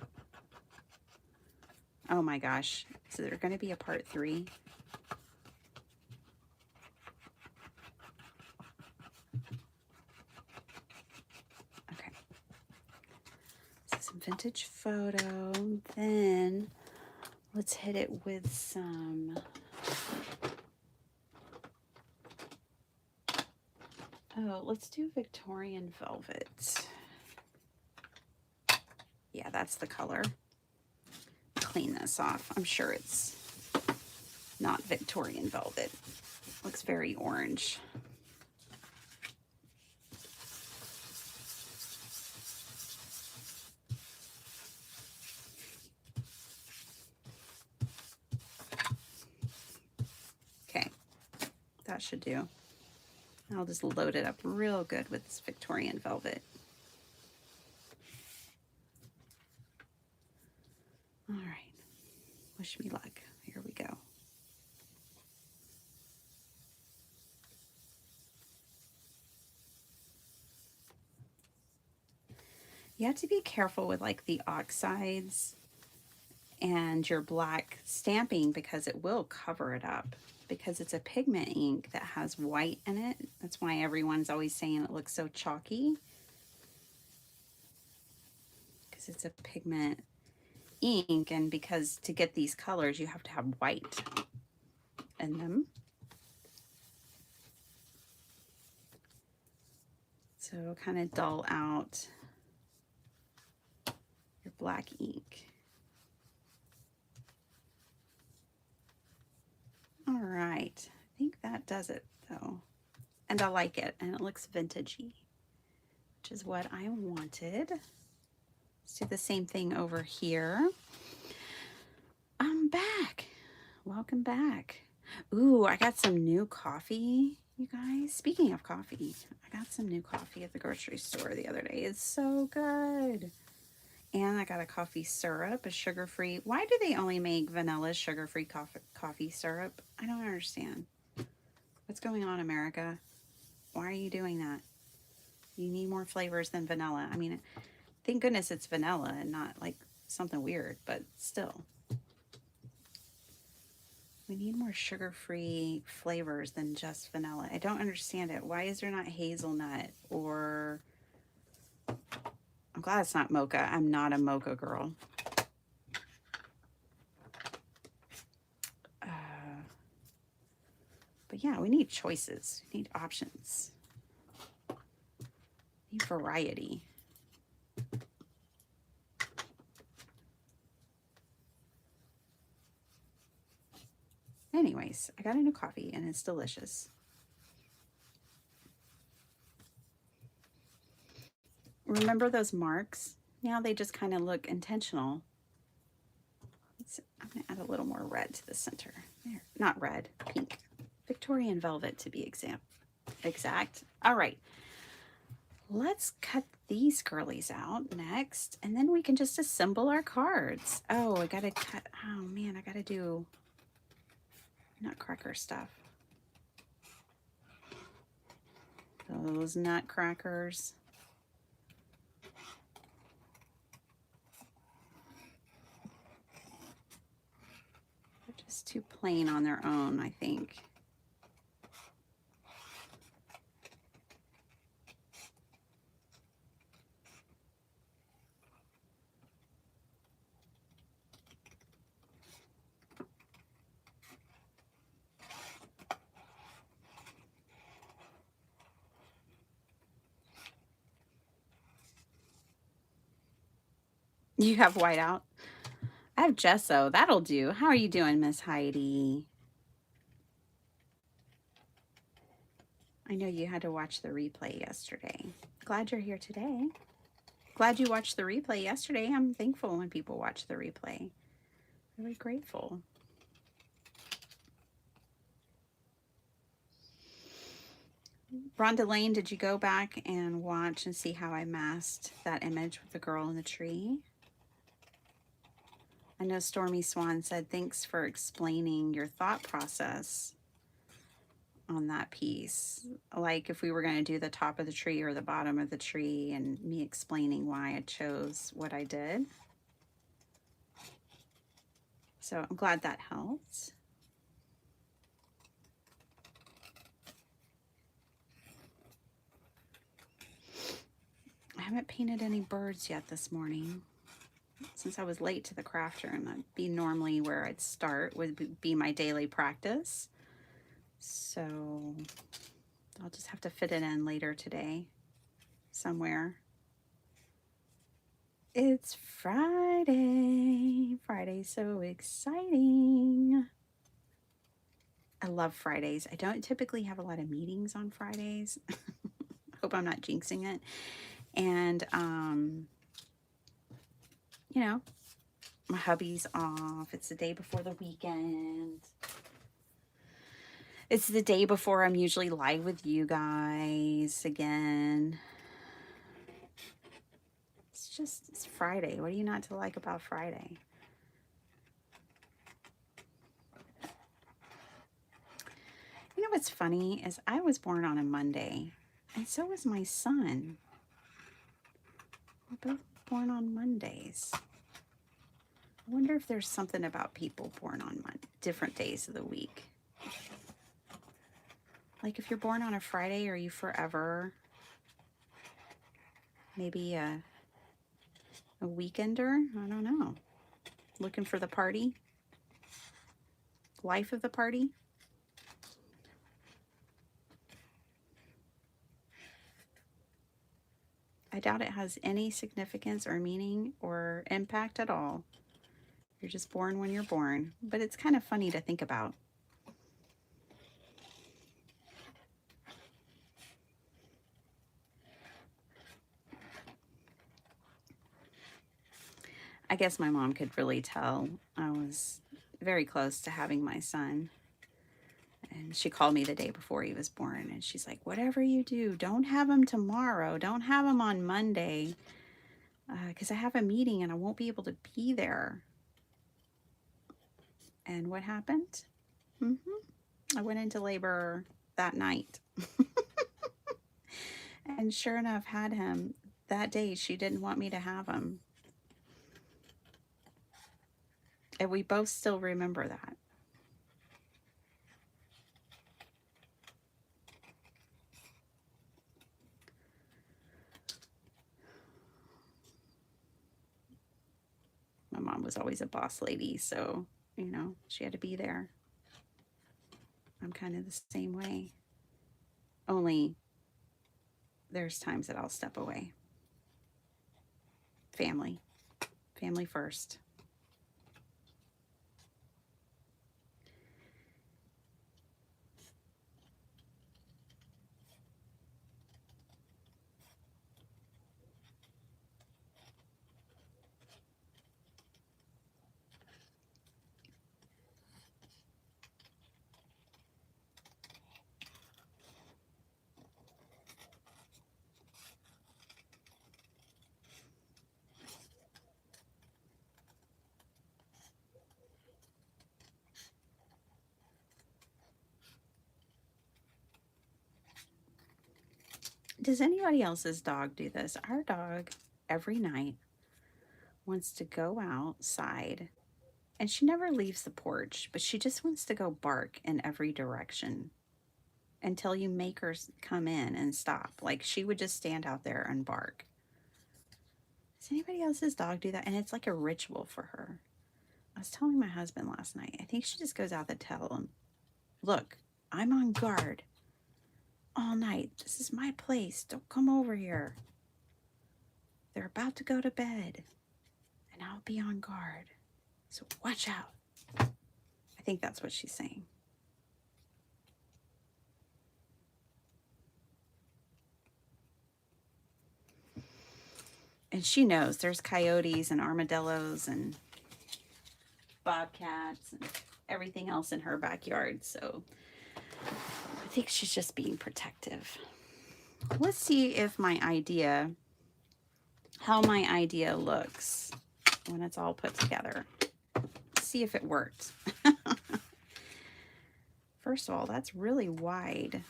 Oh my gosh. Is there going to be a part 3? Okay. So some vintage photo. Then let's hit it with some... Oh, let's do Victorian velvet. Yeah, that's the color. Clean this off. I'm sure it's not Victorian velvet. Looks very orange. Okay, that should do. I'll just load it up real good with this Victorian velvet. All right, wish me luck. Here we go. You have to be careful with like the oxides and your black stamping because it will cover it up because it's a pigment ink that has white in it. That's why everyone's always saying it looks so chalky, because it's a pigment ink, and because to get these colors you have to have white in them. So kind of dull out your black ink. All right, I think that does it though. And I like it, and it looks vintagey, which is what I wanted. Let's do the same thing over here. I'm back. Welcome back. Ooh, I got some new coffee, you guys. Speaking of coffee, I got some new coffee at the grocery store the other day. It's so good. And I got a coffee syrup, a sugar-free. Why do they only make vanilla sugar-free coffee syrup? I don't understand. What's going on, America? Why are you doing that? You need more flavors than vanilla. I mean, thank goodness it's vanilla and not like something weird, but still. We need more sugar-free flavors than just vanilla. I don't understand it. Why is there not hazelnut or... I'm glad it's not mocha. I'm not a mocha girl. But yeah, we need choices. We need options. We need variety. Anyways, I got a new coffee and it's delicious. Remember those marks? Now they just kind of look intentional. I'm going to add a little more red to the center. There, not red, pink. Victorian velvet to be exact. All right. Let's cut these girlies out next, and then we can just assemble our cards. Oh, I got to cut. Oh, man, I got to do nutcracker stuff. Those nutcrackers. It's too plain on their own, I think. You have whiteout? I have gesso. That'll do. How are you doing, Miss Heidi? I know you had to watch the replay yesterday. Glad you're here today. Glad you watched the replay yesterday. I'm thankful when people watch the replay. Really grateful. Rhonda Lane, did you go back and watch and see how I masked that image with the girl in the tree? I know Stormy Swan said, thanks for explaining your thought process on that piece. Like if we were going to do the top of the tree or the bottom of the tree, and me explaining why I chose what I did. So I'm glad that helped. I haven't painted any birds yet this morning. Since I was late to the craft room, that'd be normally where I'd start, would be my daily practice. So I'll just have to fit it in later today somewhere. It's Friday. Friday's so exciting. I love Fridays. I don't typically have a lot of meetings on Fridays. Hope I'm not jinxing it. And, you know, my hubby's off. It's the day before the weekend. It's the day before I'm usually live with you guys again. It's Friday. What do you not to like about Friday? You know what's funny is I was born on a Monday, and so was my son. We're both born on Mondays. I wonder if there's something about people born on different days of the week. Like if you're born on a Friday, are you forever maybe a weekender? I don't know. Looking for the party? Life of the party? I doubt it has any significance or meaning or impact at all. You're just born when you're born. But it's kind of funny to think about. I guess my mom could really tell I was very close to having my son. And she called me the day before he was born, and she's like, whatever you do, don't have him tomorrow. Don't have him on Monday, because I have a meeting and I won't be able to be there. And what happened? I went into labor that night. And sure enough, had him that day. She didn't want me to have him. And we both still remember that. My mom was always a boss lady, so, you know, she had to be there. I'm kind of the same way. Only there's times that I'll step away. Family. Family first. Does anybody else's dog do this? Our dog every night wants to go outside And she never leaves the porch, but she just wants to go bark in every direction until you make her come in and stop. Like, she would just stand out there and bark. Does anybody else's dog do that? And it's like a ritual for her. I was telling my husband last night, I think she just goes out to tell him, look, I'm on guard all night. This is my place. Don't come over here. They're about to go to bed, and I'll be on guard. So watch out. I think that's what she's saying. And she knows there's coyotes and armadillos and bobcats and everything else in her backyard. So I think she's just being protective. Let's see if how my idea looks when it's all put together. See if it worked. First of all, that's really wide.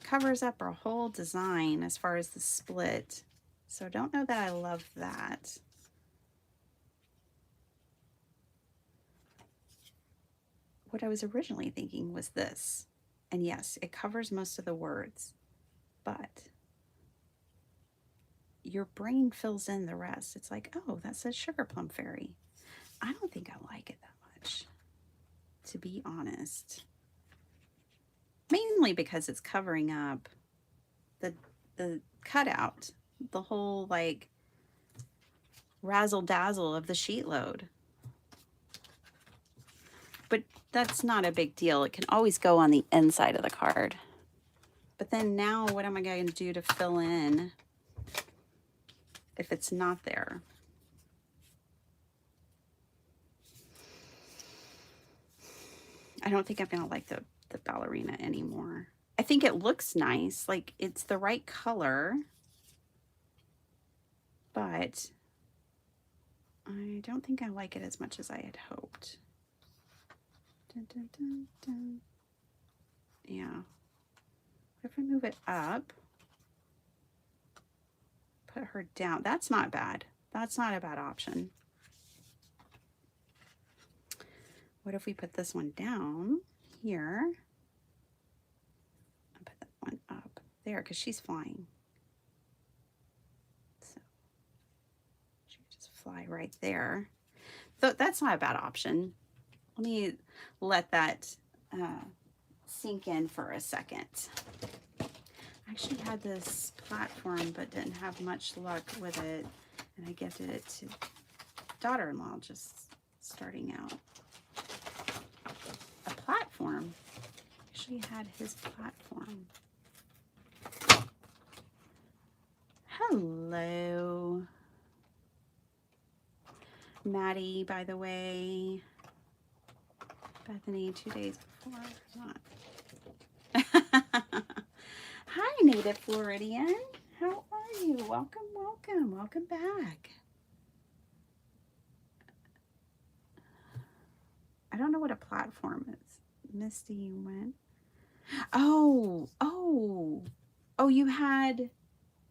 Covers up our whole design as far as the split. So don't know that I love that. What I was originally thinking was this. And yes, it covers most of the words, but your brain fills in the rest. It's like, oh, that says Sugar Plum Fairy. I don't think I like it that much, to be honest. Mainly because it's covering up the cutout, the whole like razzle dazzle of the sheet load. But that's not a big deal. It can always go on the inside of the card. But then now what am I going to do to fill in if it's not there? I don't think I'm going to like the ballerina anymore. I think it looks nice. Like, it's the right color. But I don't think I like it as much as I had hoped. Dun, dun, dun, dun. Yeah. If I move it up, put her down. That's not bad. That's not a bad option. What if we put this one down here and put that one up there, because she's flying. So she can just fly right there. So that's not a bad option. Let me let that sink in for a second. I actually had this platform but didn't have much luck with it, and I gifted it to daughter-in-law just starting out. A platform? Actually had his platform. Hello. Maddie, by the way. Bethany, 2 days before. Not. Hi, Native Floridian. How are you? Welcome, welcome, welcome back. I don't know what a platform is. Misty went. Oh, you had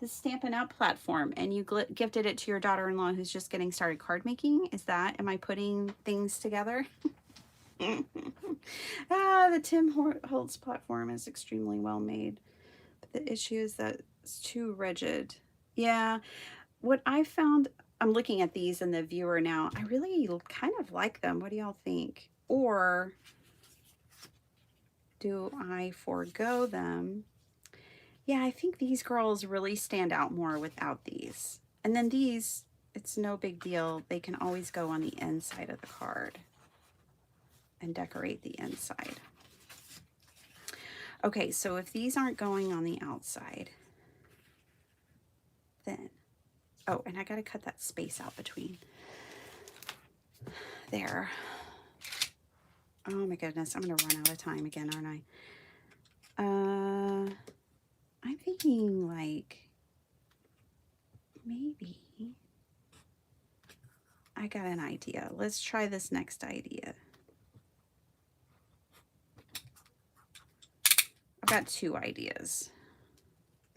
the Stampin' Up platform and you gifted it to your daughter-in-law who's just getting started card making. Is that, am I putting things together? The Tim Holtz platform is extremely well made. But the issue is that it's too rigid. Yeah, what I found, I'm looking at these in the viewer now. I really kind of like them. What do y'all think? Or do I forego them? Yeah, I think these girls really stand out more without these. And then these, it's no big deal. They can always go on the inside of the card and decorate the inside. Okay, so if these aren't going on the outside, then, oh, and I gotta cut that space out between there. Oh my goodness, I'm gonna run out of time again, aren't I? I'm thinking like, maybe, I got an idea. Let's try this next idea. I've got two ideas.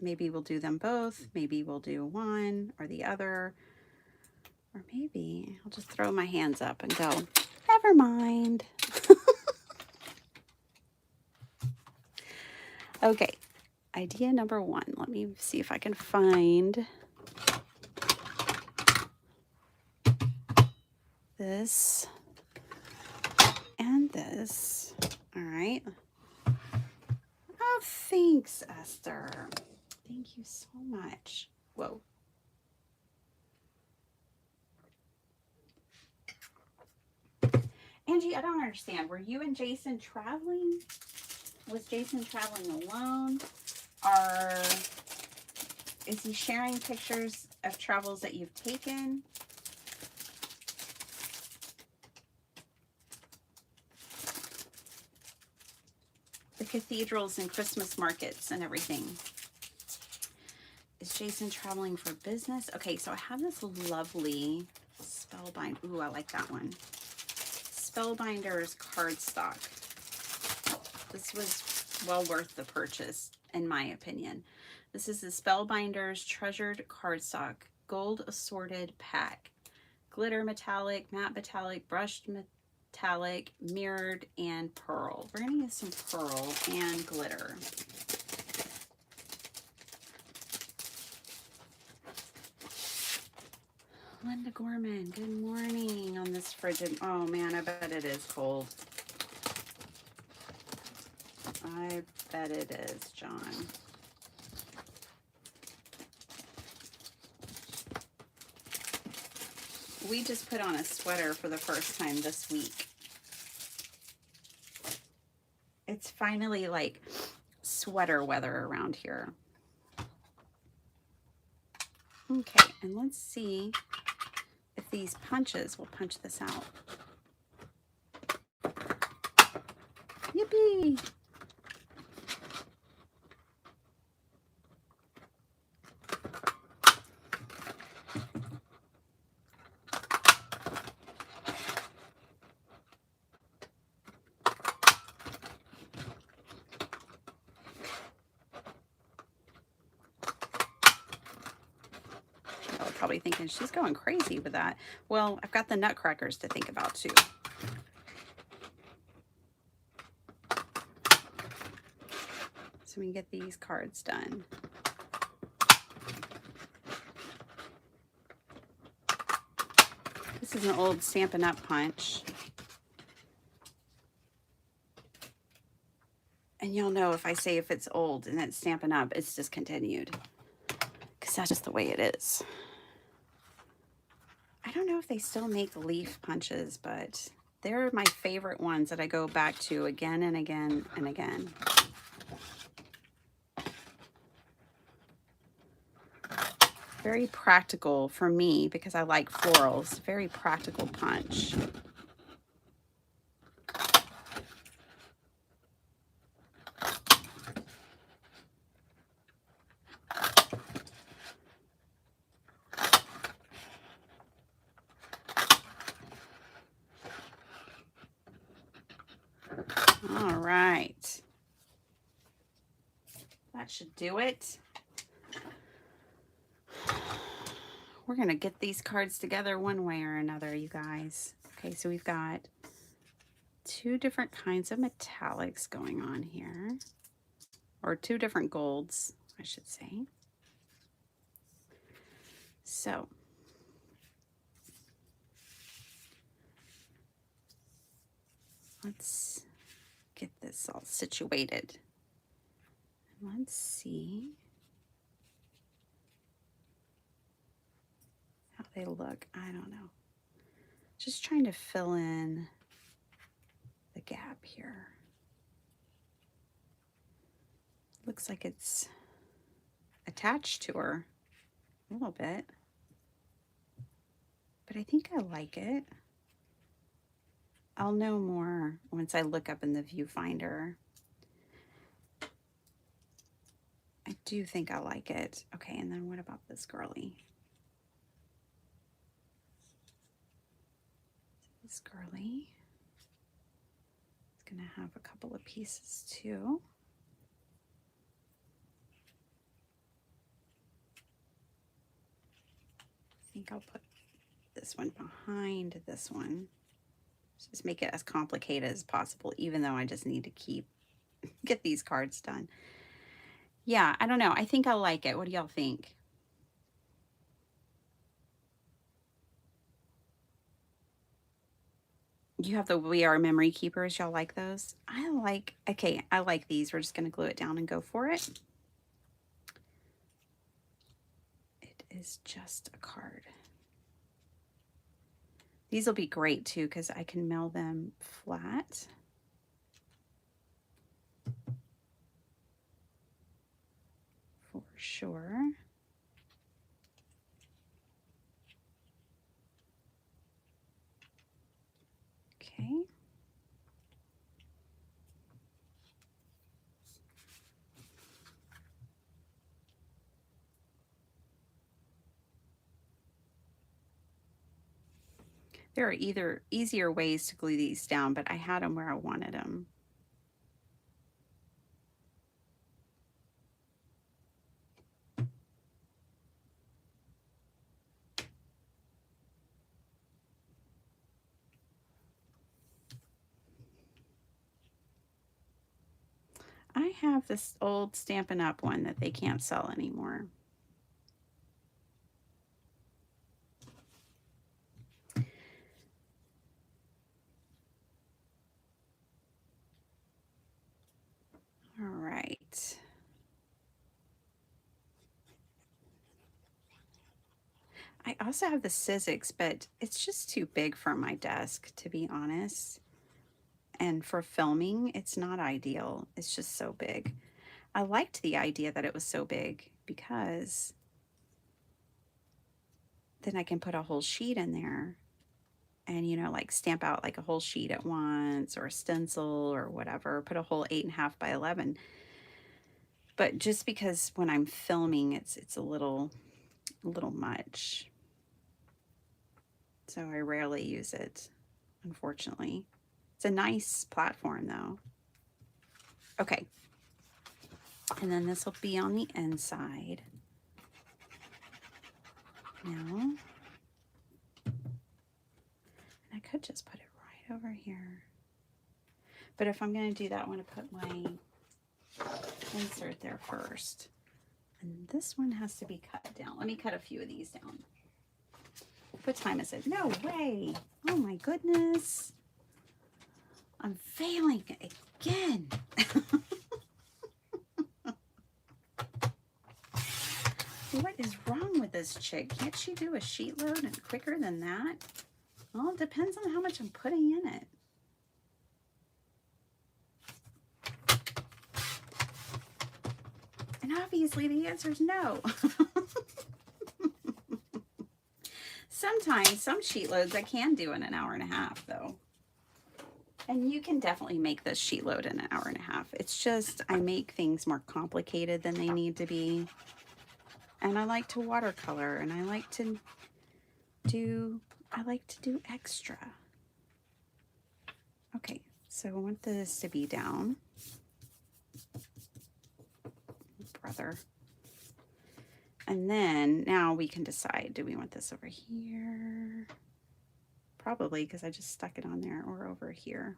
Maybe we'll do them both. Maybe we'll do one or the other. Or maybe I'll just throw my hands up and go, never mind. Okay, idea number one. Let me see if I can find this and this. All right. Oh, thanks, Esther. Thank you so much. Whoa. Angie, I don't understand. Were you and Jason traveling? Was Jason traveling alone? Or is he sharing pictures of travels that you've taken? The cathedrals and Christmas markets and everything. Is Jason traveling for business? Okay, so I have this lovely Spellbind. Ooh, I like that one. Spellbinders cardstock. This was well worth the purchase, in my opinion. This is the Spellbinders Treasured Cardstock Gold Assorted Pack. Glitter metallic, matte metallic, brushed metallic, mirrored, and pearl. We're going to use some pearl and glitter. Linda Gorman, good morning on this frigid. Oh man, I bet it is cold. I bet it is, John. We just put on a sweater for the first time this week. It's finally like sweater weather around here. Okay, and let's see if these punches will punch this out. Yippee! Probably thinking she's going crazy with that. Well, I've got the nutcrackers to think about too. So we can get these cards done. This is an old Stampin' Up punch. And you'll know if I say if it's old and it's Stampin' Up, it's discontinued. Because that's just the way it is. I don't know if they still make leaf punches, but they're my favorite ones that I go back to again and again and again. Very practical for me because I like florals. Very practical punch. All right. That should do it. We're going to get these cards together one way or another, you guys. Okay, so we've got two different kinds of metallics going on here. Or two different golds, I should say. So, let's get this all situated. Let's see how they look. I don't know. Just trying to fill in the gap here. Looks like it's attached to her a little bit. But I think I like it. I'll know more once I look up in the viewfinder. I do think I like it. Okay, and then what about this girly? This girly is going to have a couple of pieces too. I think I'll put this one behind this one. Just make it as complicated as possible, even though I just need to get these cards done. Yeah, I don't know. I think I like it. What do y'all think? You have the We Are Memory Keepers. Y'all like those? Okay, I like these. We're just going to glue it down and go for it. It is just a card. These will be great too because I can mail them flat. For sure. Okay. There are either easier ways to glue these down, but I had them where I wanted them. I have this old Stampin' Up! One that they can't sell anymore. All right. I also have the Sizzix, but it's just too big for my desk, to be honest. And for filming, it's not ideal. It's just so big. I liked the idea that it was so big because then I can put a whole sheet in there and, you know, like stamp out like a whole sheet at once or a stencil or whatever, put a whole 8.5 by 11. But just because when I'm filming, it's a little much. So I rarely use it, unfortunately. It's a nice platform though. Okay. And then this will be on the inside. Now, I could just put it right over here. But if I'm going to do that, I want to put my insert there first. And this one has to be cut down. Let me cut a few of these down. What time is it? No way. Oh my goodness. I'm failing again. What is wrong with this chick? Can't she do a sheet load and quicker than that? Well, it depends on how much I'm putting in it. And obviously the answer is no. Sometimes, some sheet loads I can do in an hour and a half though. And you can definitely make this sheet load in an hour and a half. It's just I make things more complicated than they need to be. And I like to watercolor and I like to do extra. Okay, so I want this to be down. Brother. And then now we can decide, do we want this over here? Probably because I just stuck it on there, or over here.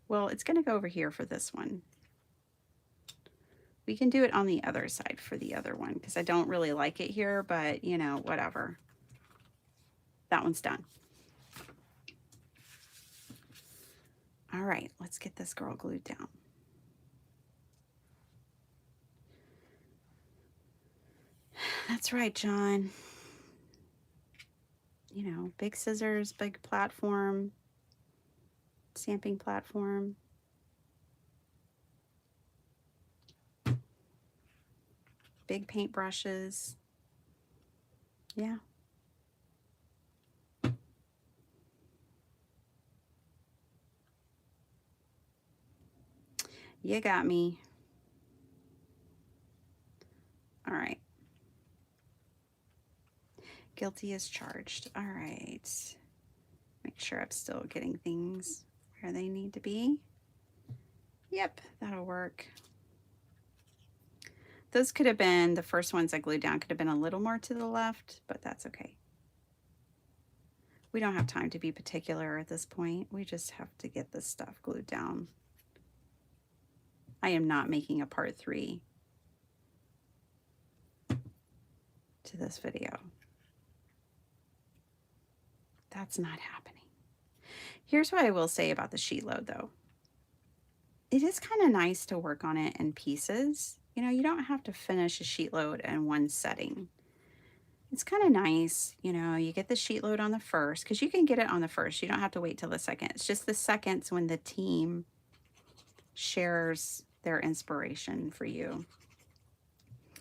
Well, it's going to go over here for this one. We can do it on the other side for the other one because I don't really like it here, but you know, whatever. That one's done. All right, let's get this girl glued down. That's right, John. You know, big scissors, big platform, stamping platform. Big paint brushes. Yeah. You got me. All right. Guilty as charged. All right. Make sure I'm still getting things where they need to be. Yep, that'll work. Those could have been, the first ones I glued down could have been a little more to the left, but that's okay. We don't have time to be particular at this point. We just have to get this stuff glued down. I am not making a part 3 to this video. That's not happening. Here's what I will say about the sheet load though. It is kind of nice to work on it in pieces. You know, you don't have to finish a sheet load in one setting. It's kind of nice, you know, you get the sheet load on the first, because you can get it on the first. You don't have to wait till the second. It's just the seconds when the team shares their inspiration for you.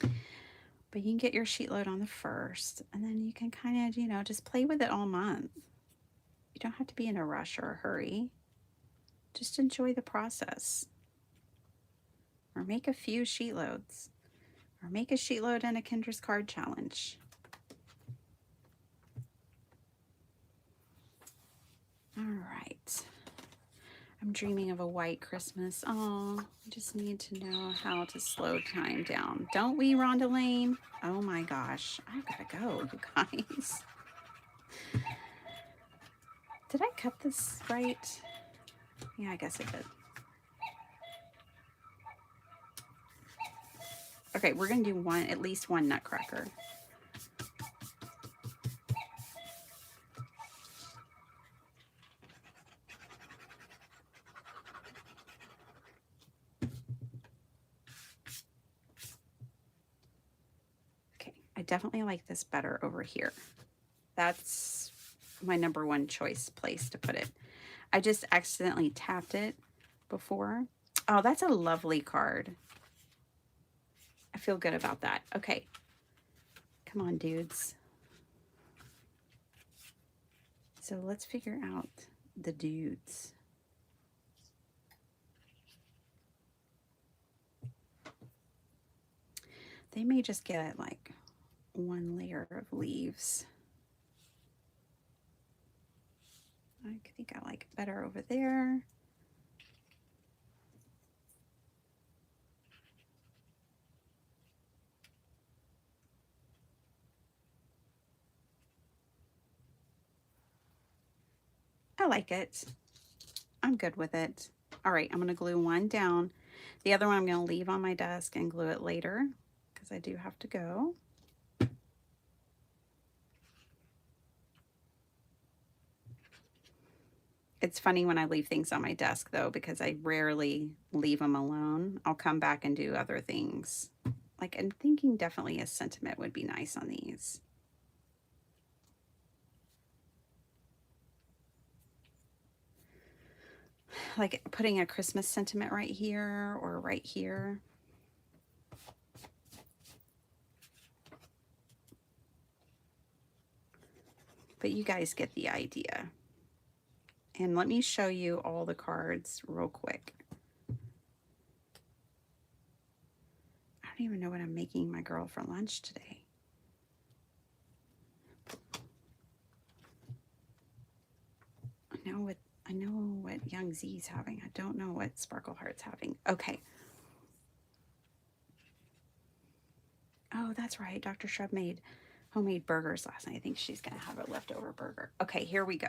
But you can get your sheet load on the first, and then you can kind of, you know, just play with it all month. You don't have to be in a rush or a hurry. Just enjoy the process. Or make a few sheet loads. Or make a sheet load in a Kendra's card challenge. All right. I'm dreaming of a white Christmas. Oh, I just need to know how to slow time down. Don't we, Rhonda Lane? Oh my gosh. I've got to go, you guys. Did I cut this right? Yeah, I guess I did. Okay, we're going to do at least one nutcracker. Okay, I definitely like this better over here. That's my #1 choice place to put it. I just accidentally tapped it before. Oh, that's a lovely card. I feel good about that. Okay. Come on, dudes. So let's figure out the dudes. They may just get like one layer of leaves. I think I like it better over there. I like it. I'm good with it. All right, I'm going to glue one down. The other one I'm going to leave on my desk and glue it later because I do have to go. It's funny when I leave things on my desk though, because I rarely leave them alone. I'll come back and do other things. Like I'm thinking definitely a sentiment would be nice on these. Like putting a Christmas sentiment right here or right here. But you guys get the idea. And let me show you all the cards real quick. I don't even know what I'm making my girl for lunch today. I know what Young Z's having. I don't know what Sparkle Heart's having. Okay. Oh, that's right. Dr. Shrub made homemade burgers last night. I think she's going to have a leftover burger. Okay, here we go.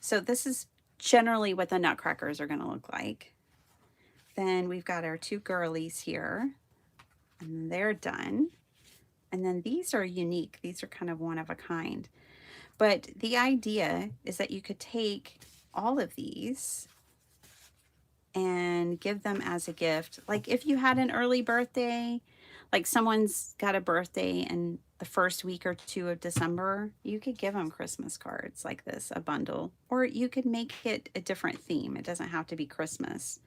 So this is generally what the nutcrackers are going to look like. Then we've got our two girlies here, and they're done. And then these are unique. These are kind of one of a kind. But the idea is that you could take all of these and give them as a gift. Like if you had an early birthday, like someone's got a birthday in the first week or two of December, you could give them Christmas cards like this, a bundle, or you could make it a different theme. It doesn't have to be Christmas.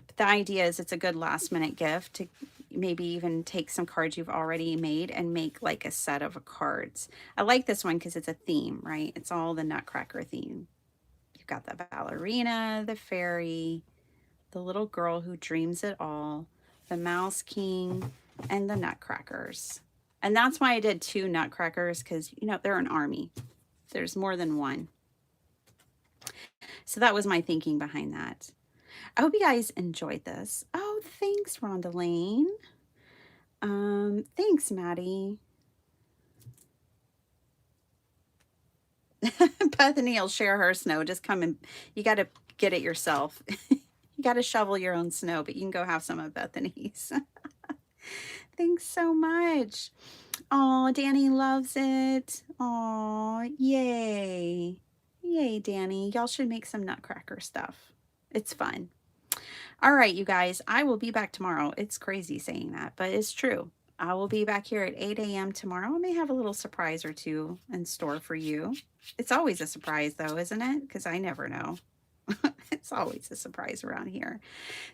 But the idea is it's a good last minute gift to maybe even take some cards you've already made and make like a set of cards. I like this one because it's a theme, right? It's all the Nutcracker theme. You've got the ballerina, the fairy, the little girl who dreams it all, the Mouse King, and the Nutcrackers. And that's why I did 2 Nutcrackers, because, you know, they're an army. There's more than one. So that was my thinking behind that. I hope you guys enjoyed this. Oh, thanks, Rhonda Lane. Thanks, Maddie. Bethany will share her snow. Just come and you got to get it yourself. You got to shovel your own snow, but you can go have some of Bethany's. Thanks so much. Oh, Danny loves it. Oh, yay. Yay, Danny. Y'all should make some nutcracker stuff. It's fun. All right, you guys, I will be back tomorrow. It's crazy saying that, but it's true. I will be back here at 8 a.m. tomorrow. I may have a little surprise or two in store for you. It's always a surprise, though, isn't it? Because I never know. It's always a surprise around here.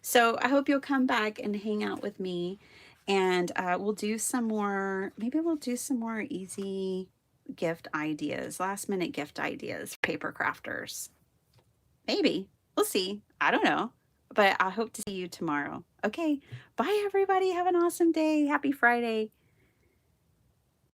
So I hope you'll come back and hang out with me, and we'll do some more, maybe we'll do some more easy gift ideas, last minute gift ideas, paper crafters. Maybe. We'll see. I don't know. But I hope to see you tomorrow. Okay. Bye, everybody. Have an awesome day. Happy Friday.